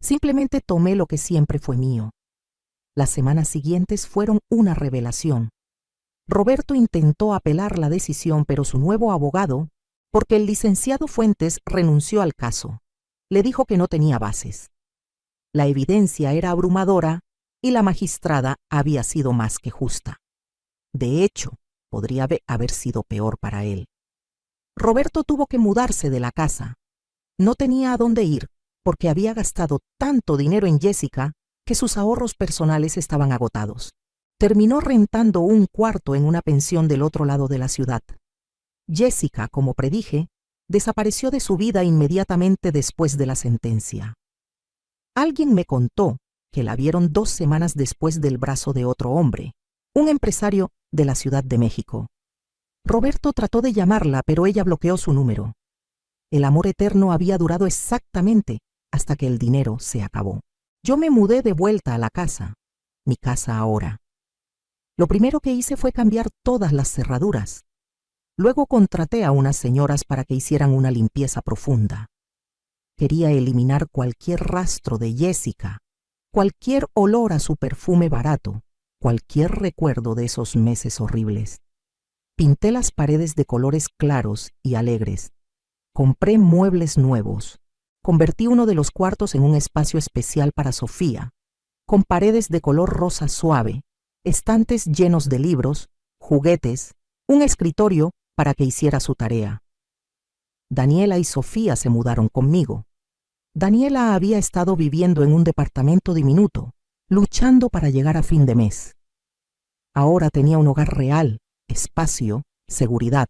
Simplemente tomé lo que siempre fue mío. Las semanas siguientes fueron una revelación. Roberto intentó apelar la decisión, pero su nuevo abogado, porque el licenciado Fuentes renunció al caso, le dijo que no tenía bases. La evidencia era abrumadora y la magistrada había sido más que justa. De hecho, podría haber sido peor para él. Roberto tuvo que mudarse de la casa. No tenía a dónde ir porque había gastado tanto dinero en Jessica que sus ahorros personales estaban agotados. Terminó rentando un cuarto en una pensión del otro lado de la ciudad. Jessica, como predije, desapareció de su vida inmediatamente después de la sentencia. Alguien me contó que la vieron 2 semanas después del brazo de otro hombre, un empresario de la Ciudad de México. Roberto trató de llamarla, pero ella bloqueó su número. El amor eterno había durado exactamente hasta que el dinero se acabó. Yo me mudé de vuelta a la casa, mi casa ahora. Lo primero que hice fue cambiar todas las cerraduras. Luego contraté a unas señoras para que hicieran una limpieza profunda. Quería eliminar cualquier rastro de Jessica, cualquier olor a su perfume barato, cualquier recuerdo de esos meses horribles. Pinté las paredes de colores claros y alegres. Compré muebles nuevos. Convertí uno de los cuartos en un espacio especial para Sofía, con paredes de color rosa suave, estantes llenos de libros, juguetes, un escritorio para que hiciera su tarea. Daniela y Sofía se mudaron conmigo. Daniela había estado viviendo en un departamento diminuto, luchando para llegar a fin de mes. Ahora tenía un hogar real, espacio, seguridad.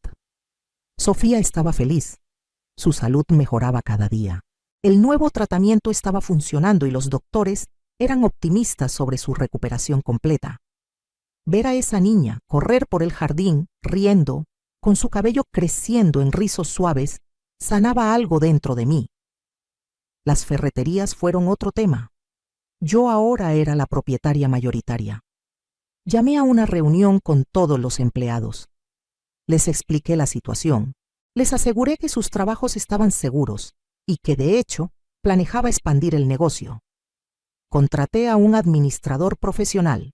Sofía estaba feliz. Su salud mejoraba cada día. El nuevo tratamiento estaba funcionando y los doctores eran optimistas sobre su recuperación completa. Ver a esa niña correr por el jardín, riendo, con su cabello creciendo en rizos suaves, sanaba algo dentro de mí. Las ferreterías fueron otro tema. Yo ahora era la propietaria mayoritaria. Llamé a una reunión con todos los empleados. Les expliqué la situación. Les aseguré que sus trabajos estaban seguros y que, de hecho, planejaba expandir el negocio. Contraté a un administrador profesional,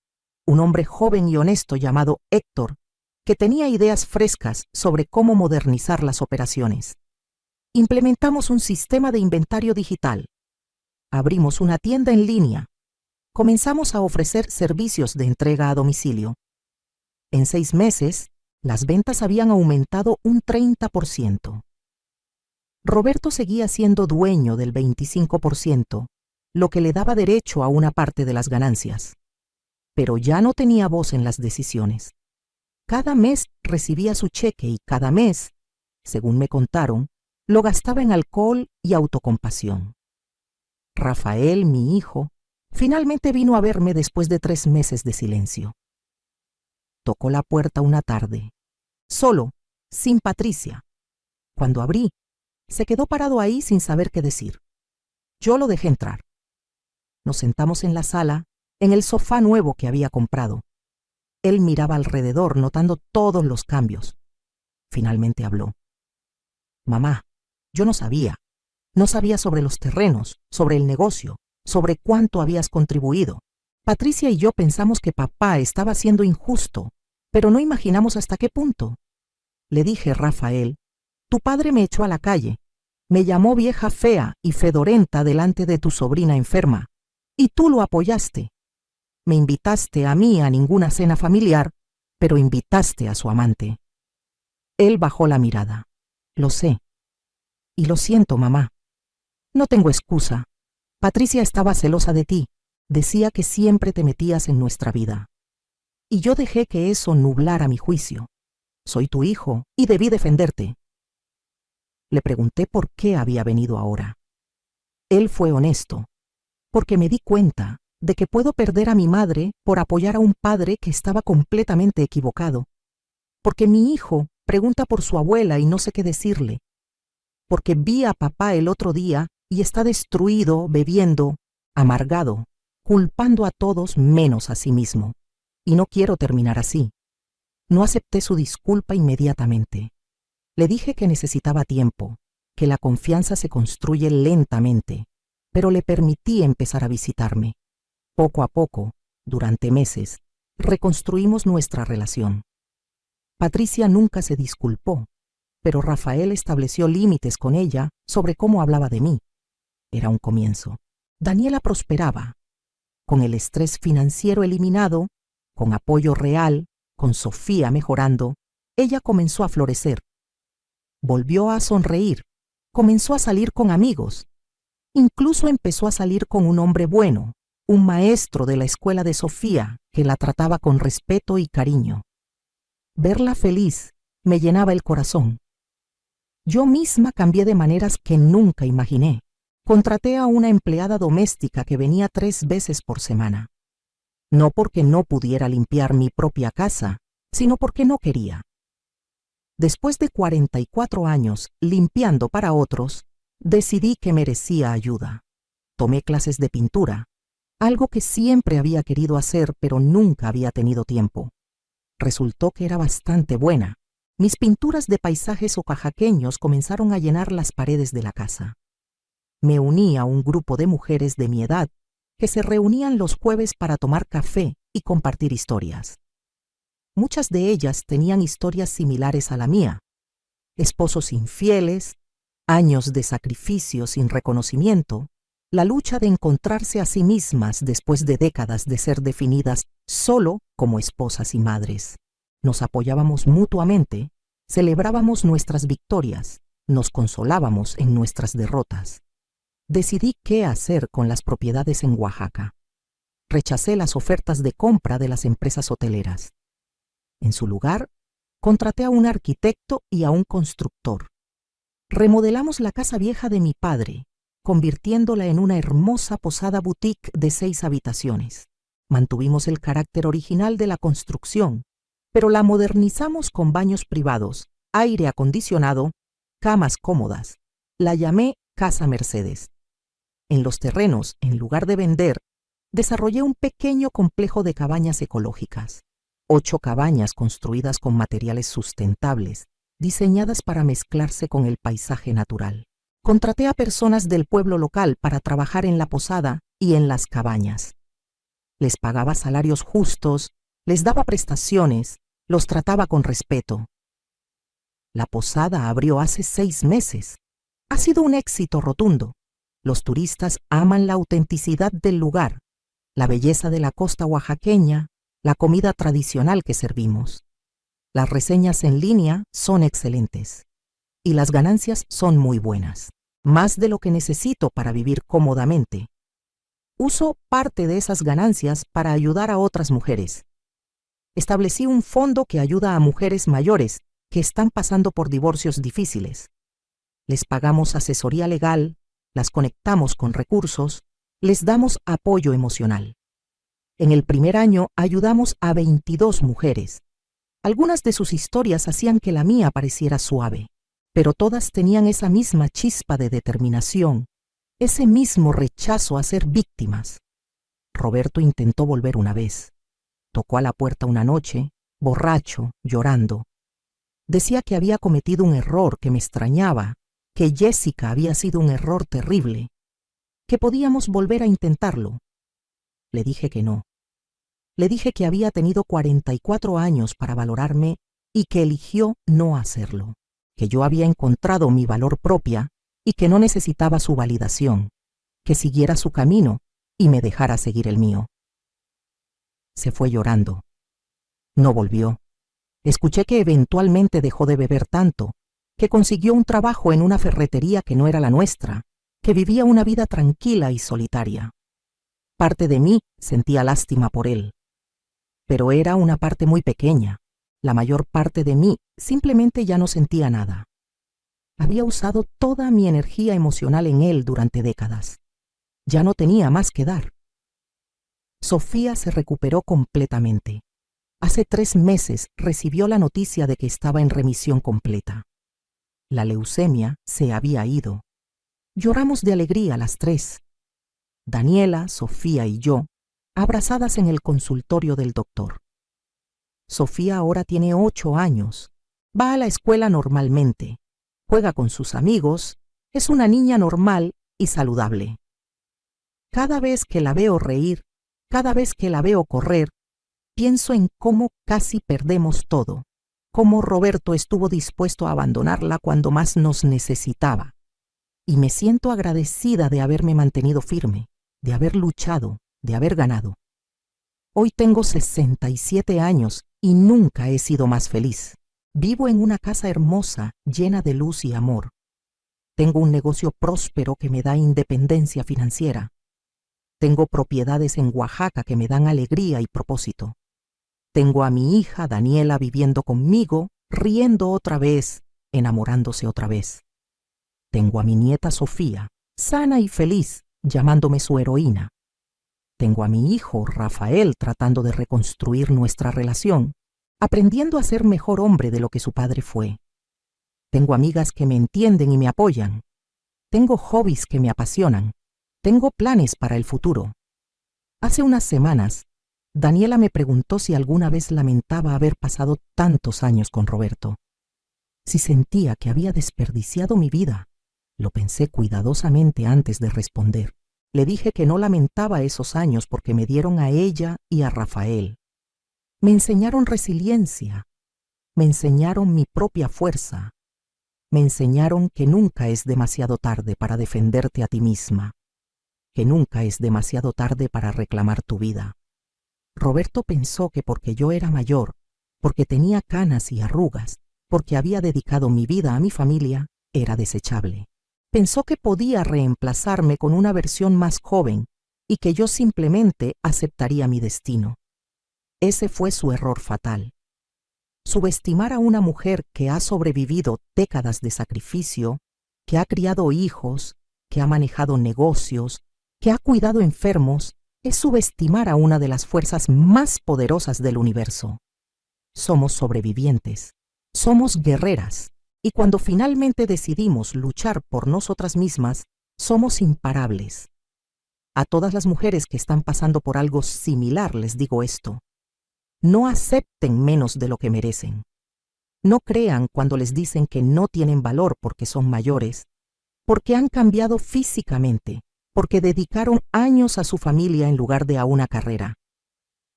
un hombre joven y honesto llamado Héctor, que tenía ideas frescas sobre cómo modernizar las operaciones. Implementamos un sistema de inventario digital. Abrimos una tienda en línea. Comenzamos a ofrecer servicios de entrega a domicilio. En 6 meses, las ventas habían aumentado un 30%. Roberto seguía siendo dueño del 25%, lo que le daba derecho a una parte de las ganancias. Pero ya no tenía voz en las decisiones. Cada mes recibía su cheque y cada mes, según me contaron, lo gastaba en alcohol y autocompasión. Rafael, mi hijo, finalmente vino a verme después de 3 meses de silencio. Tocó la puerta una tarde, solo, sin Patricia. Cuando abrí, se quedó parado ahí sin saber qué decir. Yo lo dejé entrar. Nos sentamos en la sala, en el sofá nuevo que había comprado. Él miraba alrededor, notando todos los cambios. Finalmente habló. Mamá, yo no sabía. No sabía sobre los terrenos, sobre el negocio, sobre cuánto habías contribuido. Patricia y yo pensamos que papá estaba siendo injusto, pero no imaginamos hasta qué punto. Le dije, Rafael, tu padre me echó a la calle, me llamó vieja fea y fedorenta delante de tu sobrina enferma, y tú lo apoyaste. Me invitaste a mí a ninguna cena familiar, pero invitaste a su amante. Él bajó la mirada. Lo sé. Y lo siento, mamá. No tengo excusa. Patricia estaba celosa de ti. Decía que siempre te metías en nuestra vida. Y yo dejé que eso nublara mi juicio. Soy tu hijo y debí defenderte. Le pregunté por qué había venido ahora. Él fue honesto, porque me di cuenta de que puedo perder a mi madre por apoyar a un padre que estaba completamente equivocado, porque mi hijo pregunta por su abuela y no sé qué decirle, porque vi a papá el otro día y está destruido, bebiendo, amargado, culpando a todos menos a sí mismo. Y no quiero terminar así. No acepté su disculpa inmediatamente. Le dije que necesitaba tiempo, que la confianza se construye lentamente, pero le permití empezar a visitarme. Poco a poco, durante meses, reconstruimos nuestra relación. Patricia nunca se disculpó, pero Rafael estableció límites con ella sobre cómo hablaba de mí. Era un comienzo. Daniela prosperaba. Con el estrés financiero eliminado, con apoyo real, con Sofía mejorando, ella comenzó a florecer. Volvió a sonreír, comenzó a salir con amigos. Incluso empezó a salir con un hombre bueno, un maestro de la escuela de Sofía que la trataba con respeto y cariño. Verla feliz me llenaba el corazón. Yo misma cambié de maneras que nunca imaginé. Contraté a una empleada doméstica que venía 3 veces por semana. No porque no pudiera limpiar mi propia casa, sino porque no quería. Después de 44 años limpiando para otros, decidí que merecía ayuda. Tomé clases de pintura, algo que siempre había querido hacer pero nunca había tenido tiempo. Resultó que era bastante buena. Mis pinturas de paisajes oaxaqueños comenzaron a llenar las paredes de la casa. Me uní a un grupo de mujeres de mi edad que se reunían los jueves para tomar café y compartir historias. Muchas de ellas tenían historias similares a la mía: esposos infieles, años de sacrificio sin reconocimiento, la lucha de encontrarse a sí mismas después de décadas de ser definidas solo como esposas y madres. Nos apoyábamos mutuamente, celebrábamos nuestras victorias, nos consolábamos en nuestras derrotas. Decidí qué hacer con las propiedades en Oaxaca. Rechacé las ofertas de compra de las empresas hoteleras. En su lugar, contraté a un arquitecto y a un constructor. Remodelamos la casa vieja de mi padre, convirtiéndola en una hermosa posada boutique de 6 habitaciones. Mantuvimos el carácter original de la construcción, pero la modernizamos con baños privados, aire acondicionado, camas cómodas. La llamé Casa Mercedes. En los terrenos, en lugar de vender, desarrollé un pequeño complejo de cabañas ecológicas. 8 cabañas construidas con materiales sustentables, diseñadas para mezclarse con el paisaje natural. Contraté a personas del pueblo local para trabajar en la posada y en las cabañas. Les pagaba salarios justos, les daba prestaciones, los trataba con respeto. La posada abrió hace 6 meses. Ha sido un éxito rotundo. Los turistas aman la autenticidad del lugar, la belleza de la costa oaxaqueña, la comida tradicional que servimos. Las reseñas en línea son excelentes y las ganancias son muy buenas, más de lo que necesito para vivir cómodamente. Uso parte de esas ganancias para ayudar a otras mujeres. Establecí un fondo que ayuda a mujeres mayores que están pasando por divorcios difíciles. Les pagamos asesoría legal, las conectamos con recursos, les damos apoyo emocional. En el primer año ayudamos a 22 mujeres. Algunas de sus historias hacían que la mía pareciera suave, pero todas tenían esa misma chispa de determinación, ese mismo rechazo a ser víctimas. Roberto intentó volver una vez. Tocó a la puerta una noche, borracho, llorando. Decía que había cometido un error, que me extrañaba, que Jessica había sido un error terrible, que podíamos volver a intentarlo. Le dije que no. Le dije que había tenido 44 años para valorarme y que eligió no hacerlo, que yo había encontrado mi valor propia y que no necesitaba su validación, que siguiera su camino y me dejara seguir el mío. Se fue llorando. No volvió. Escuché que eventualmente dejó de beber tanto, que consiguió un trabajo en una ferretería que no era la nuestra, que vivía una vida tranquila y solitaria. Parte de mí sentía lástima por él, pero era una parte muy pequeña. La mayor parte de mí simplemente ya no sentía nada. Había usado toda mi energía emocional en él durante décadas. Ya no tenía más que dar. Sofía se recuperó completamente. Hace 3 meses recibió la noticia de que estaba en remisión completa. La leucemia se había ido. Lloramos de alegría las tres. Daniela, Sofía y yo, abrazadas en el consultorio del doctor. Sofía ahora tiene 8 años. Va a la escuela normalmente. Juega con sus amigos. Es una niña normal y saludable. Cada vez que la veo reír, cada vez que la veo correr, pienso en cómo casi perdemos todo, cómo Roberto estuvo dispuesto a abandonarla cuando más nos necesitaba. Y me siento agradecida de haberme mantenido firme, de haber luchado, de haber ganado. Hoy tengo 67 años y nunca he sido más feliz. Vivo en una casa hermosa, llena de luz y amor. Tengo un negocio próspero que me da independencia financiera. Tengo propiedades en Oaxaca que me dan alegría y propósito. Tengo a mi hija Daniela viviendo conmigo, riendo otra vez, enamorándose otra vez. Tengo a mi nieta Sofía, sana y feliz, llamándome su heroína. Tengo a mi hijo Rafael tratando de reconstruir nuestra relación, aprendiendo a ser mejor hombre de lo que su padre fue. Tengo amigas que me entienden y me apoyan. Tengo hobbies que me apasionan. Tengo planes para el futuro. Hace unas semanas, Daniela me preguntó si alguna vez lamentaba haber pasado tantos años con Roberto. Si sentía que había desperdiciado mi vida. Lo pensé cuidadosamente antes de responder. Le dije que no lamentaba esos años porque me dieron a ella y a Rafael. Me enseñaron resiliencia. Me enseñaron mi propia fuerza. Me enseñaron que nunca es demasiado tarde para defenderte a ti misma. Que nunca es demasiado tarde para reclamar tu vida. Roberto pensó que porque yo era mayor, porque tenía canas y arrugas, porque había dedicado mi vida a mi familia, era desechable. Pensó que podía reemplazarme con una versión más joven y que yo simplemente aceptaría mi destino. Ese fue su error fatal. Subestimar a una mujer que ha sobrevivido décadas de sacrificio, que ha criado hijos, que ha manejado negocios, que ha cuidado enfermos, es subestimar a una de las fuerzas más poderosas del universo. Somos sobrevivientes, somos guerreras, y cuando finalmente decidimos luchar por nosotras mismas, somos imparables. A todas las mujeres que están pasando por algo similar les digo esto. No acepten menos de lo que merecen. No crean cuando les dicen que no tienen valor porque son mayores, porque han cambiado físicamente, porque dedicaron años a su familia en lugar de a una carrera.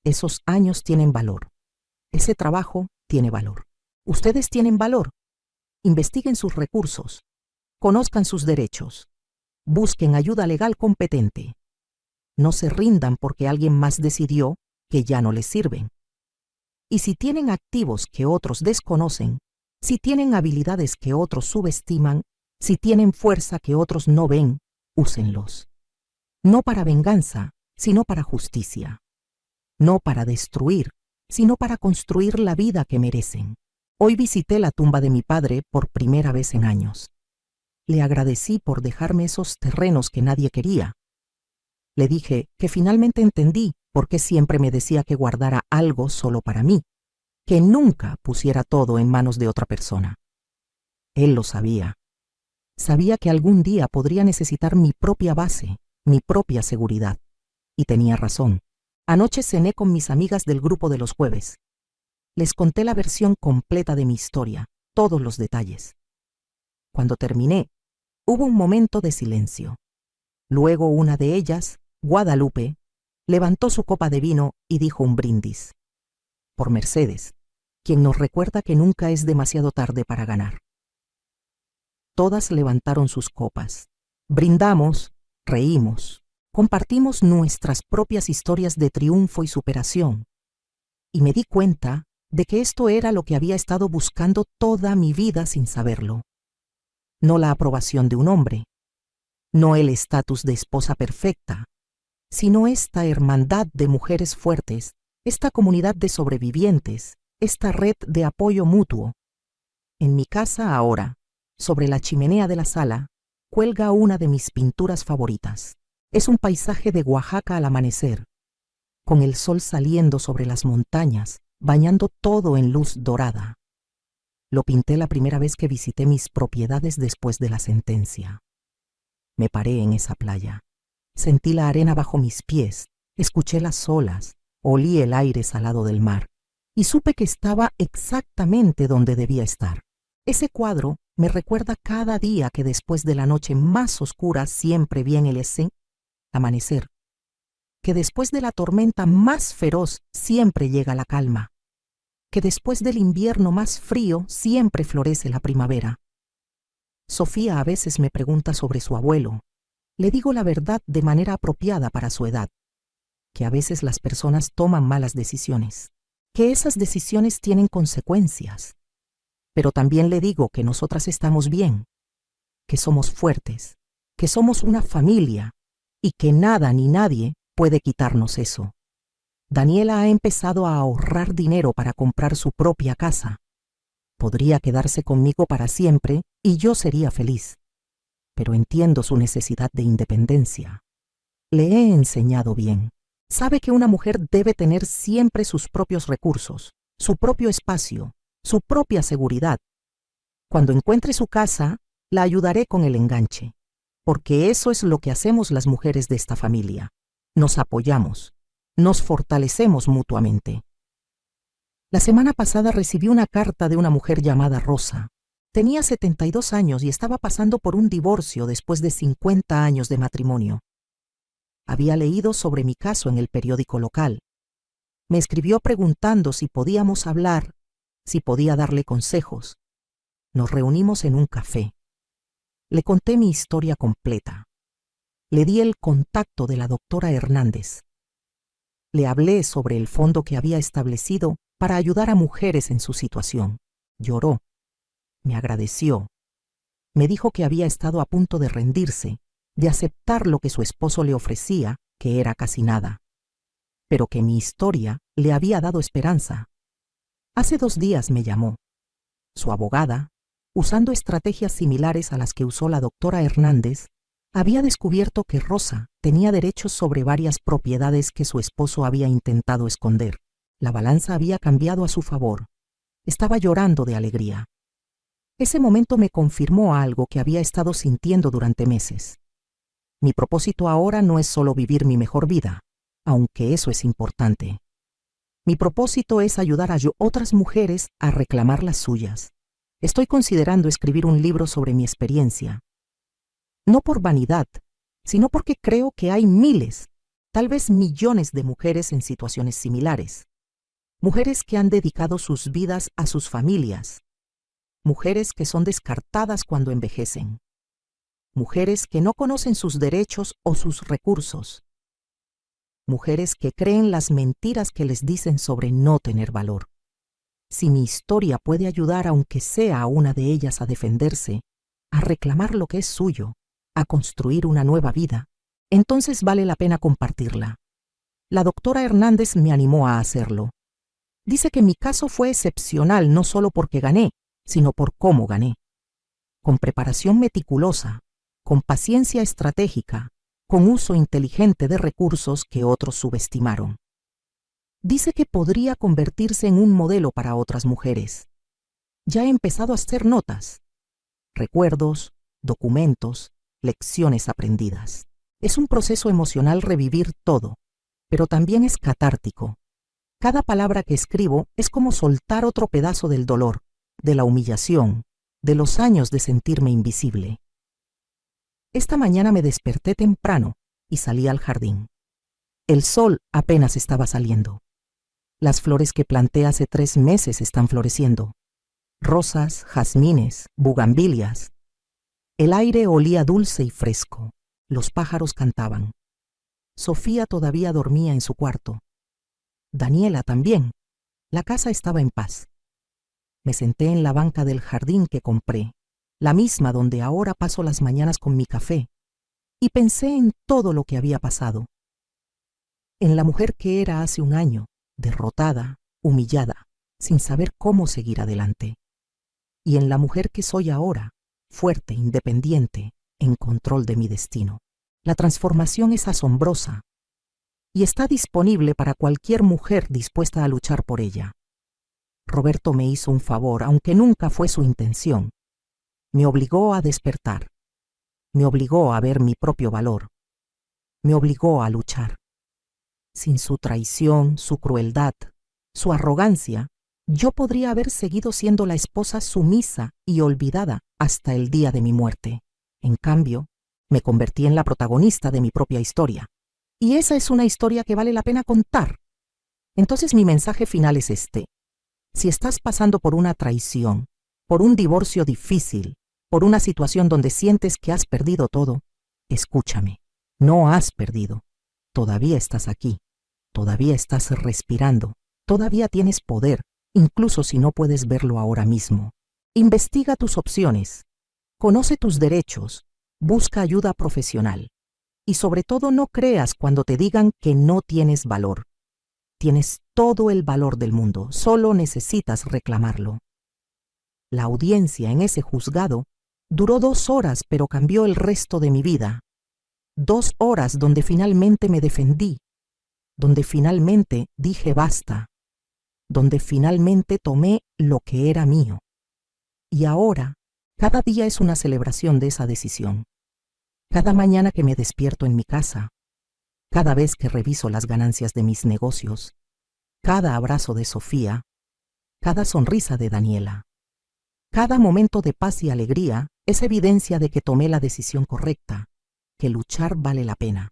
Esos años tienen valor. Ese trabajo tiene valor. Ustedes tienen valor. Investiguen sus recursos. Conozcan sus derechos. Busquen ayuda legal competente. No se rindan porque alguien más decidió que ya no les sirven. Y si tienen activos que otros desconocen, si tienen habilidades que otros subestiman, si tienen fuerza que otros no ven, úsenlos. No para venganza, sino para justicia. No para destruir, sino para construir la vida que merecen. Hoy visité la tumba de mi padre por primera vez en años. Le agradecí por dejarme esos terrenos que nadie quería. Le dije que finalmente entendí por qué siempre me decía que guardara algo solo para mí, que nunca pusiera todo en manos de otra persona. Él lo sabía. Sabía que algún día podría necesitar mi propia base, mi propia seguridad. Y tenía razón. Anoche cené con mis amigas del grupo de los jueves. Les conté la versión completa de mi historia, todos los detalles. Cuando terminé, hubo un momento de silencio. Luego una de ellas, Guadalupe, levantó su copa de vino y dijo un brindis. Por Mercedes, quien nos recuerda que nunca es demasiado tarde para ganar. Todas levantaron sus copas. Brindamos, reímos, compartimos nuestras propias historias de triunfo y superación. Y me di cuenta de que esto era lo que había estado buscando toda mi vida sin saberlo. No la aprobación de un hombre, no el estatus de esposa perfecta, sino esta hermandad de mujeres fuertes, esta comunidad de sobrevivientes, esta red de apoyo mutuo. En mi casa ahora, sobre la chimenea de la sala, cuelga una de mis pinturas favoritas. Es un paisaje de Oaxaca al amanecer, con el sol saliendo sobre las montañas, bañando todo en luz dorada. Lo pinté la primera vez que visité mis propiedades después de la sentencia. Me paré en esa playa. Sentí la arena bajo mis pies, escuché las olas, olí el aire salado del mar y supe que estaba exactamente donde debía estar. Ese cuadro me recuerda cada día que después de la noche más oscura siempre viene el amanecer, que después de la tormenta más feroz siempre llega la calma, que después del invierno más frío siempre florece la primavera. Sofía a veces me pregunta sobre su abuelo. Le digo la verdad de manera apropiada para su edad, que a veces las personas toman malas decisiones, que esas decisiones tienen consecuencias. Pero también le digo que nosotras estamos bien, que somos fuertes, que somos una familia y que nada ni nadie puede quitarnos eso. Daniela ha empezado a ahorrar dinero para comprar su propia casa. Podría quedarse conmigo para siempre y yo sería feliz. Pero entiendo su necesidad de independencia. Le he enseñado bien. Sabe que una mujer debe tener siempre sus propios recursos, su propio espacio, su propia seguridad. Cuando encuentre su casa, la ayudaré con el enganche, porque eso es lo que hacemos las mujeres de esta familia. Nos apoyamos, nos fortalecemos mutuamente. La semana pasada recibí una carta de una mujer llamada Rosa. Tenía 72 años y estaba pasando por un divorcio después de 50 años de matrimonio. Había leído sobre mi caso en el periódico local. Me escribió preguntando si podíamos hablar, si podía darle consejos. Nos reunimos en un café. Le conté mi historia completa. Le di el contacto de la doctora Hernández. Le hablé sobre el fondo que había establecido para ayudar a mujeres en su situación. Lloró. Me agradeció. Me dijo que había estado a punto de rendirse, de aceptar lo que su esposo le ofrecía, que era casi nada, pero que mi historia le había dado esperanza. Hace 2 días me llamó. Su abogada, usando estrategias similares a las que usó la doctora Hernández, había descubierto que Rosa tenía derechos sobre varias propiedades que su esposo había intentado esconder. La balanza había cambiado a su favor. Estaba llorando de alegría. Ese momento me confirmó algo que había estado sintiendo durante meses. Mi propósito ahora no es solo vivir mi mejor vida, aunque eso es importante. Mi propósito es ayudar a otras mujeres a reclamar las suyas. Estoy considerando escribir un libro sobre mi experiencia. No por vanidad, sino porque creo que hay miles, tal vez millones de mujeres en situaciones similares. Mujeres que han dedicado sus vidas a sus familias. Mujeres que son descartadas cuando envejecen. Mujeres que no conocen sus derechos o sus recursos. Mujeres que creen las mentiras que les dicen sobre no tener valor. Si mi historia puede ayudar aunque sea a una de ellas a defenderse, a reclamar lo que es suyo, a construir una nueva vida, entonces vale la pena compartirla. La doctora Hernández me animó a hacerlo. Dice que mi caso fue excepcional no solo porque gané, sino por cómo gané. Con preparación meticulosa, con paciencia estratégica, con uso inteligente de recursos que otros subestimaron. Dice que podría convertirse en un modelo para otras mujeres. Ya he empezado a hacer notas, recuerdos, documentos, lecciones aprendidas. Es un proceso emocional revivir todo, pero también es catártico. Cada palabra que escribo es como soltar otro pedazo del dolor, de la humillación, de los años de sentirme invisible. Esta mañana me desperté temprano y salí al jardín. El sol apenas estaba saliendo. Las flores que planté hace 3 meses están floreciendo. Rosas, jazmines, bugambilias. El aire olía dulce y fresco. Los pájaros cantaban. Sofía todavía dormía en su cuarto. Daniela también. La casa estaba en paz. Me senté en la banca del jardín que compré, la misma donde ahora paso las mañanas con mi café, y pensé en todo lo que había pasado. En la mujer que era hace un año, derrotada, humillada, sin saber cómo seguir adelante. Y en la mujer que soy ahora, fuerte, independiente, en control de mi destino. La transformación es asombrosa y está disponible para cualquier mujer dispuesta a luchar por ella. Roberto me hizo un favor, aunque nunca fue su intención. Me obligó a despertar. Me obligó a ver mi propio valor. Me obligó a luchar. Sin su traición, su crueldad, su arrogancia, yo podría haber seguido siendo la esposa sumisa y olvidada hasta el día de mi muerte. En cambio, me convertí en la protagonista de mi propia historia. Y esa es una historia que vale la pena contar. Entonces mi mensaje final es este. Si estás pasando por una traición, por un divorcio difícil, por una situación donde sientes que has perdido todo, escúchame. No has perdido. Todavía estás aquí. Todavía estás respirando. Todavía tienes poder, incluso si no puedes verlo ahora mismo. Investiga tus opciones. Conoce tus derechos. Busca ayuda profesional. Y sobre todo no creas cuando te digan que no tienes valor. Tienes todo el valor del mundo, solo necesitas reclamarlo. La audiencia en ese juzgado duró 2 horas, pero cambió el resto de mi vida. 2 horas donde finalmente me defendí, donde finalmente dije basta, donde finalmente tomé lo que era mío. Y ahora, cada día es una celebración de esa decisión. Cada mañana que me despierto en mi casa, cada vez que reviso las ganancias de mis negocios, cada abrazo de Sofía, cada sonrisa de Daniela, cada momento de paz y alegría es evidencia de que tomé la decisión correcta, que luchar vale la pena,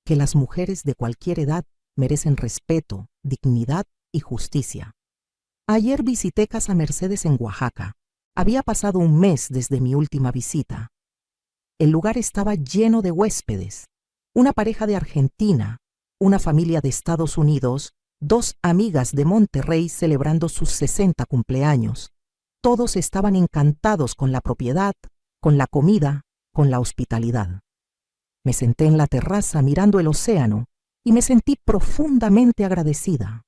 que las mujeres de cualquier edad merecen respeto, dignidad y justicia. Ayer visité Casa Mercedes en Oaxaca. Había pasado un mes desde mi última visita. El lugar estaba lleno de huéspedes, una pareja de Argentina, una familia de Estados Unidos, 2 amigas de Monterrey celebrando sus 60 cumpleaños. Todos estaban encantados con la propiedad, con la comida, con la hospitalidad. Me senté en la terraza mirando el océano y me sentí profundamente agradecida.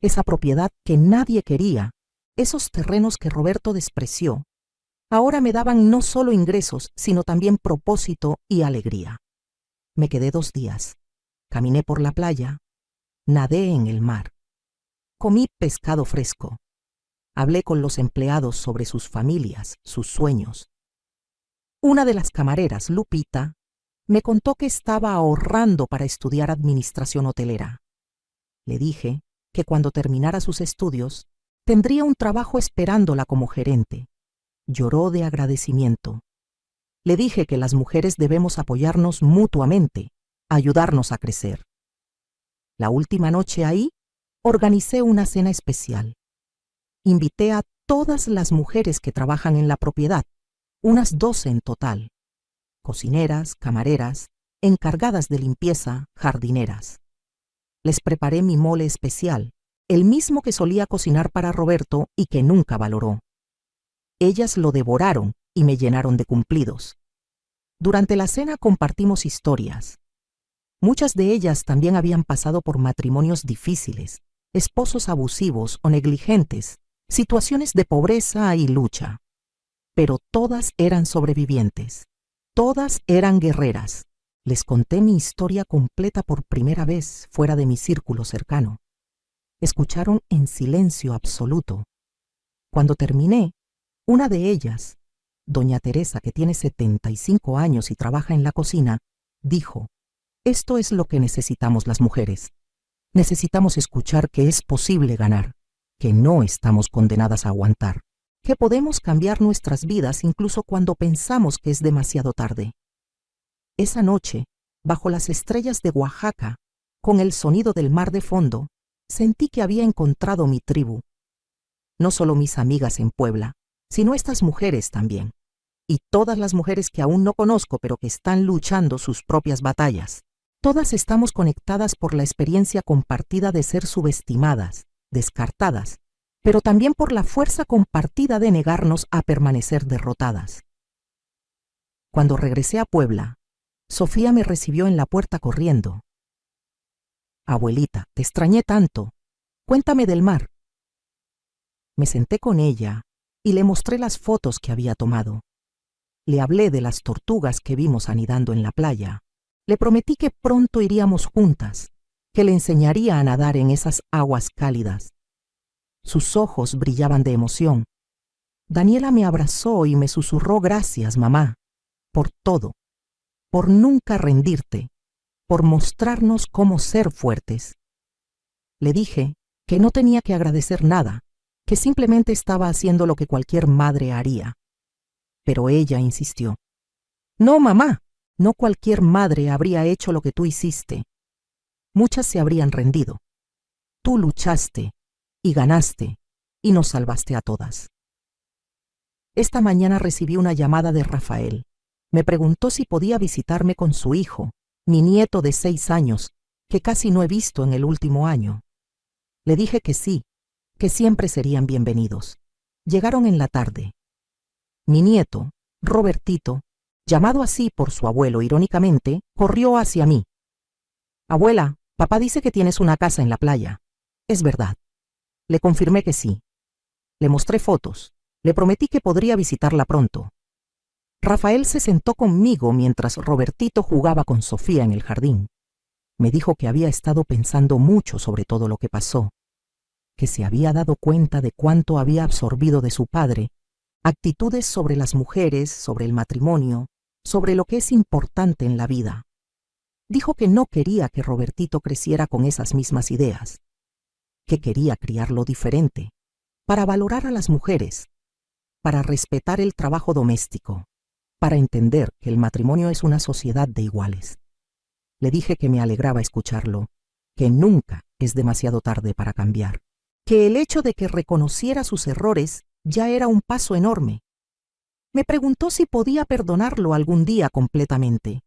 Esa propiedad que nadie quería, esos terrenos que Roberto despreció, ahora me daban no solo ingresos, sino también propósito y alegría. Me quedé 2 días. Caminé por la playa, nadé en el mar. Comí pescado fresco. Hablé con los empleados sobre sus familias, sus sueños. Una de las camareras, Lupita, me contó que estaba ahorrando para estudiar administración hotelera. Le dije que cuando terminara sus estudios, tendría un trabajo esperándola como gerente. Lloró de agradecimiento. Le dije que las mujeres debemos apoyarnos mutuamente, ayudarnos a crecer. La última noche ahí, organicé una cena especial. Invité a todas las mujeres que trabajan en la propiedad, unas 12 en total. Cocineras, camareras, encargadas de limpieza, jardineras. Les preparé mi mole especial, el mismo que solía cocinar para Roberto y que nunca valoró. Ellas lo devoraron y me llenaron de cumplidos. Durante la cena compartimos historias. Muchas de ellas también habían pasado por matrimonios difíciles, esposos abusivos o negligentes, situaciones de pobreza y lucha. Pero todas eran sobrevivientes. Todas eran guerreras. Les conté mi historia completa por primera vez fuera de mi círculo cercano. Escucharon en silencio absoluto. Cuando terminé, una de ellas, doña Teresa, que tiene 75 años y trabaja en la cocina, dijo: «Esto es lo que necesitamos las mujeres. Necesitamos escuchar que es posible ganar, que no estamos condenadas a aguantar, que podemos cambiar nuestras vidas incluso cuando pensamos que es demasiado tarde». Esa noche, bajo las estrellas de Oaxaca, con el sonido del mar de fondo, sentí que había encontrado mi tribu. No solo mis amigas en Puebla, sino estas mujeres también. Y todas las mujeres que aún no conozco, pero que están luchando sus propias batallas. Todas estamos conectadas por la experiencia compartida de ser subestimadas, descartadas, pero también por la fuerza compartida de negarnos a permanecer derrotadas. Cuando regresé a Puebla, Sofía me recibió en la puerta corriendo. «Abuelita, te extrañé tanto. Cuéntame del mar». Me senté con ella y le mostré las fotos que había tomado. Le hablé de las tortugas que vimos anidando en la playa. Le prometí que pronto iríamos juntas, que le enseñaría a nadar en esas aguas cálidas. Sus ojos brillaban de emoción. Daniela me abrazó y me susurró: gracias, mamá, por todo, por nunca rendirte, por mostrarnos cómo ser fuertes. Le dije que no tenía que agradecer nada, que simplemente estaba haciendo lo que cualquier madre haría. Pero ella insistió: no, mamá, no cualquier madre habría hecho lo que tú hiciste. Muchas se habrían rendido. Tú luchaste y ganaste y nos salvaste a todas. Esta mañana recibí una llamada de Rafael. Me preguntó si podía visitarme con su hijo, mi nieto de 6 años, que casi no he visto en el último año. Le dije que sí, que siempre serían bienvenidos. Llegaron en la tarde. Mi nieto, Robertito, llamado así por su abuelo irónicamente, corrió hacia mí. Abuela, papá dice que tienes una casa en la playa. Es verdad. Le confirmé que sí. Le mostré fotos. Le prometí que podría visitarla pronto. Rafael se sentó conmigo mientras Robertito jugaba con Sofía en el jardín. Me dijo que había estado pensando mucho sobre todo lo que pasó, que se había dado cuenta de cuánto había absorbido de su padre, actitudes sobre las mujeres, sobre el matrimonio, sobre lo que es importante en la vida. Dijo que no quería que Robertito creciera con esas mismas ideas, que quería criarlo diferente, para valorar a las mujeres, para respetar el trabajo doméstico, para entender que el matrimonio es una sociedad de iguales. Le dije que me alegraba escucharlo, que nunca es demasiado tarde para cambiar, que el hecho de que reconociera sus errores ya era un paso enorme. Me preguntó si podía perdonarlo algún día completamente.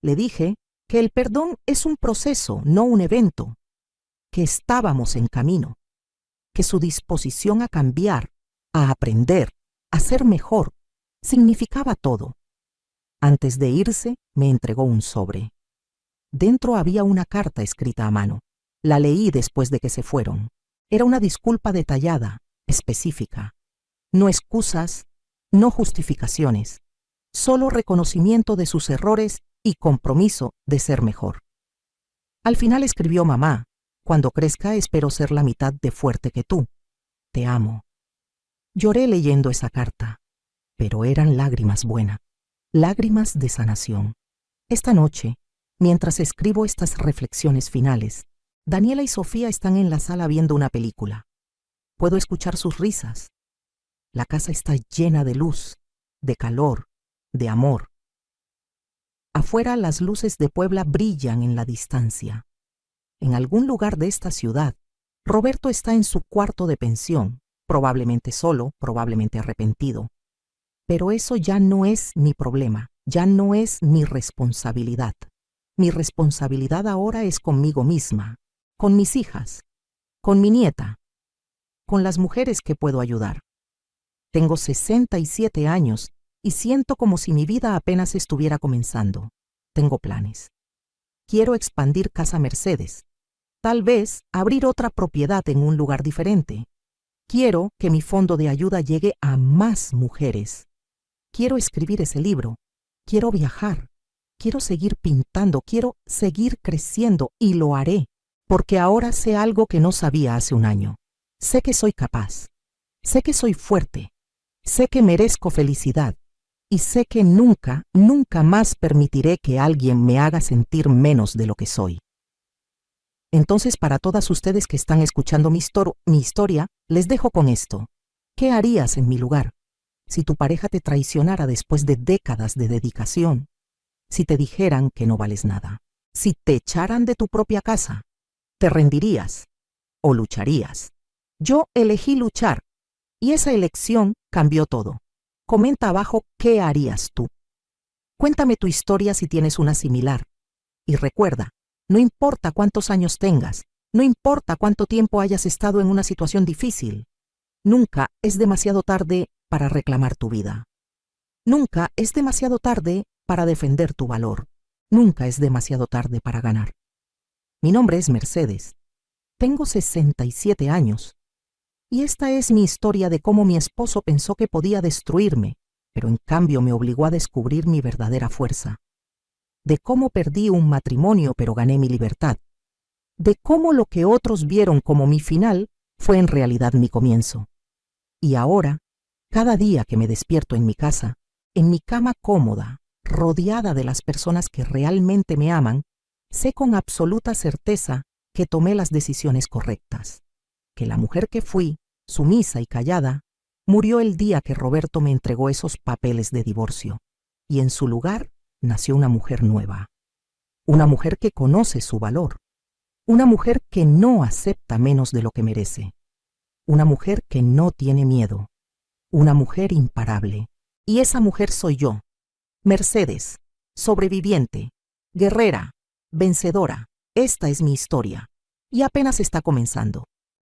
Le dije que el perdón es un proceso, no un evento, que estábamos en camino, que su disposición a cambiar, a aprender, a ser mejor, significaba todo. Antes de irse, me entregó un sobre. Dentro había una carta escrita a mano. La leí después de que se fueron. Era una disculpa detallada, específica. No excusas, no justificaciones, solo reconocimiento de sus errores y compromiso de ser mejor. Al final escribió: mamá, cuando crezca espero ser la mitad de fuerte que tú. Te amo. Lloré leyendo esa carta, pero eran lágrimas buenas, lágrimas de sanación. Esta noche, mientras escribo estas reflexiones finales, Daniela y Sofía están en la sala viendo una película. Puedo escuchar sus risas. La casa está llena de luz, de calor, de amor. Afuera las luces de Puebla brillan en la distancia. En algún lugar de esta ciudad, Roberto está en su cuarto de pensión, probablemente solo, probablemente arrepentido. Pero eso ya no es mi problema, ya no es mi responsabilidad. Mi responsabilidad ahora es conmigo misma, con mis hijas, con mi nieta, con las mujeres que puedo ayudar. Tengo 67 años y siento como si mi vida apenas estuviera comenzando. Tengo planes. Quiero expandir Casa Mercedes. Tal vez abrir otra propiedad en un lugar diferente. Quiero que mi fondo de ayuda llegue a más mujeres. Quiero escribir ese libro. Quiero viajar. Quiero seguir pintando. Quiero seguir creciendo y lo haré, porque ahora sé algo que no sabía hace un año. Sé que soy capaz. Sé que soy fuerte. Sé que merezco felicidad. Y sé que nunca, nunca más permitiré que alguien me haga sentir menos de lo que soy. Entonces, para todas ustedes que están escuchando mi historia, les dejo con esto. ¿Qué harías en mi lugar? Si tu pareja te traicionara después de décadas de dedicación, si te dijeran que no vales nada, si te echaran de tu propia casa, ¿te rendirías o lucharías? Yo elegí luchar y esa elección cambió todo. Comenta abajo qué harías tú. Cuéntame tu historia si tienes una similar. Y recuerda, no importa cuántos años tengas, no importa cuánto tiempo hayas estado en una situación difícil, nunca es demasiado tarde para reclamar tu vida. Nunca es demasiado tarde para defender tu valor. Nunca es demasiado tarde para ganar. Mi nombre es Mercedes. Tengo 67 años. Y esta es mi historia de cómo mi esposo pensó que podía destruirme, pero en cambio me obligó a descubrir mi verdadera fuerza. De cómo perdí un matrimonio pero gané mi libertad. De cómo lo que otros vieron como mi final fue en realidad mi comienzo. Y ahora, cada día que me despierto en mi casa, en mi cama cómoda, rodeada de las personas que realmente me aman, sé con absoluta certeza que tomé las decisiones correctas, que la mujer que fui, sumisa y callada, murió el día que Roberto me entregó esos papeles de divorcio, y en su lugar nació una mujer nueva, una mujer que conoce su valor, una mujer que no acepta menos de lo que merece, una mujer que no tiene miedo, una mujer imparable. Y esa mujer soy yo, Mercedes, sobreviviente, guerrera, vencedora. Esta es mi historia, y apenas está comenzando.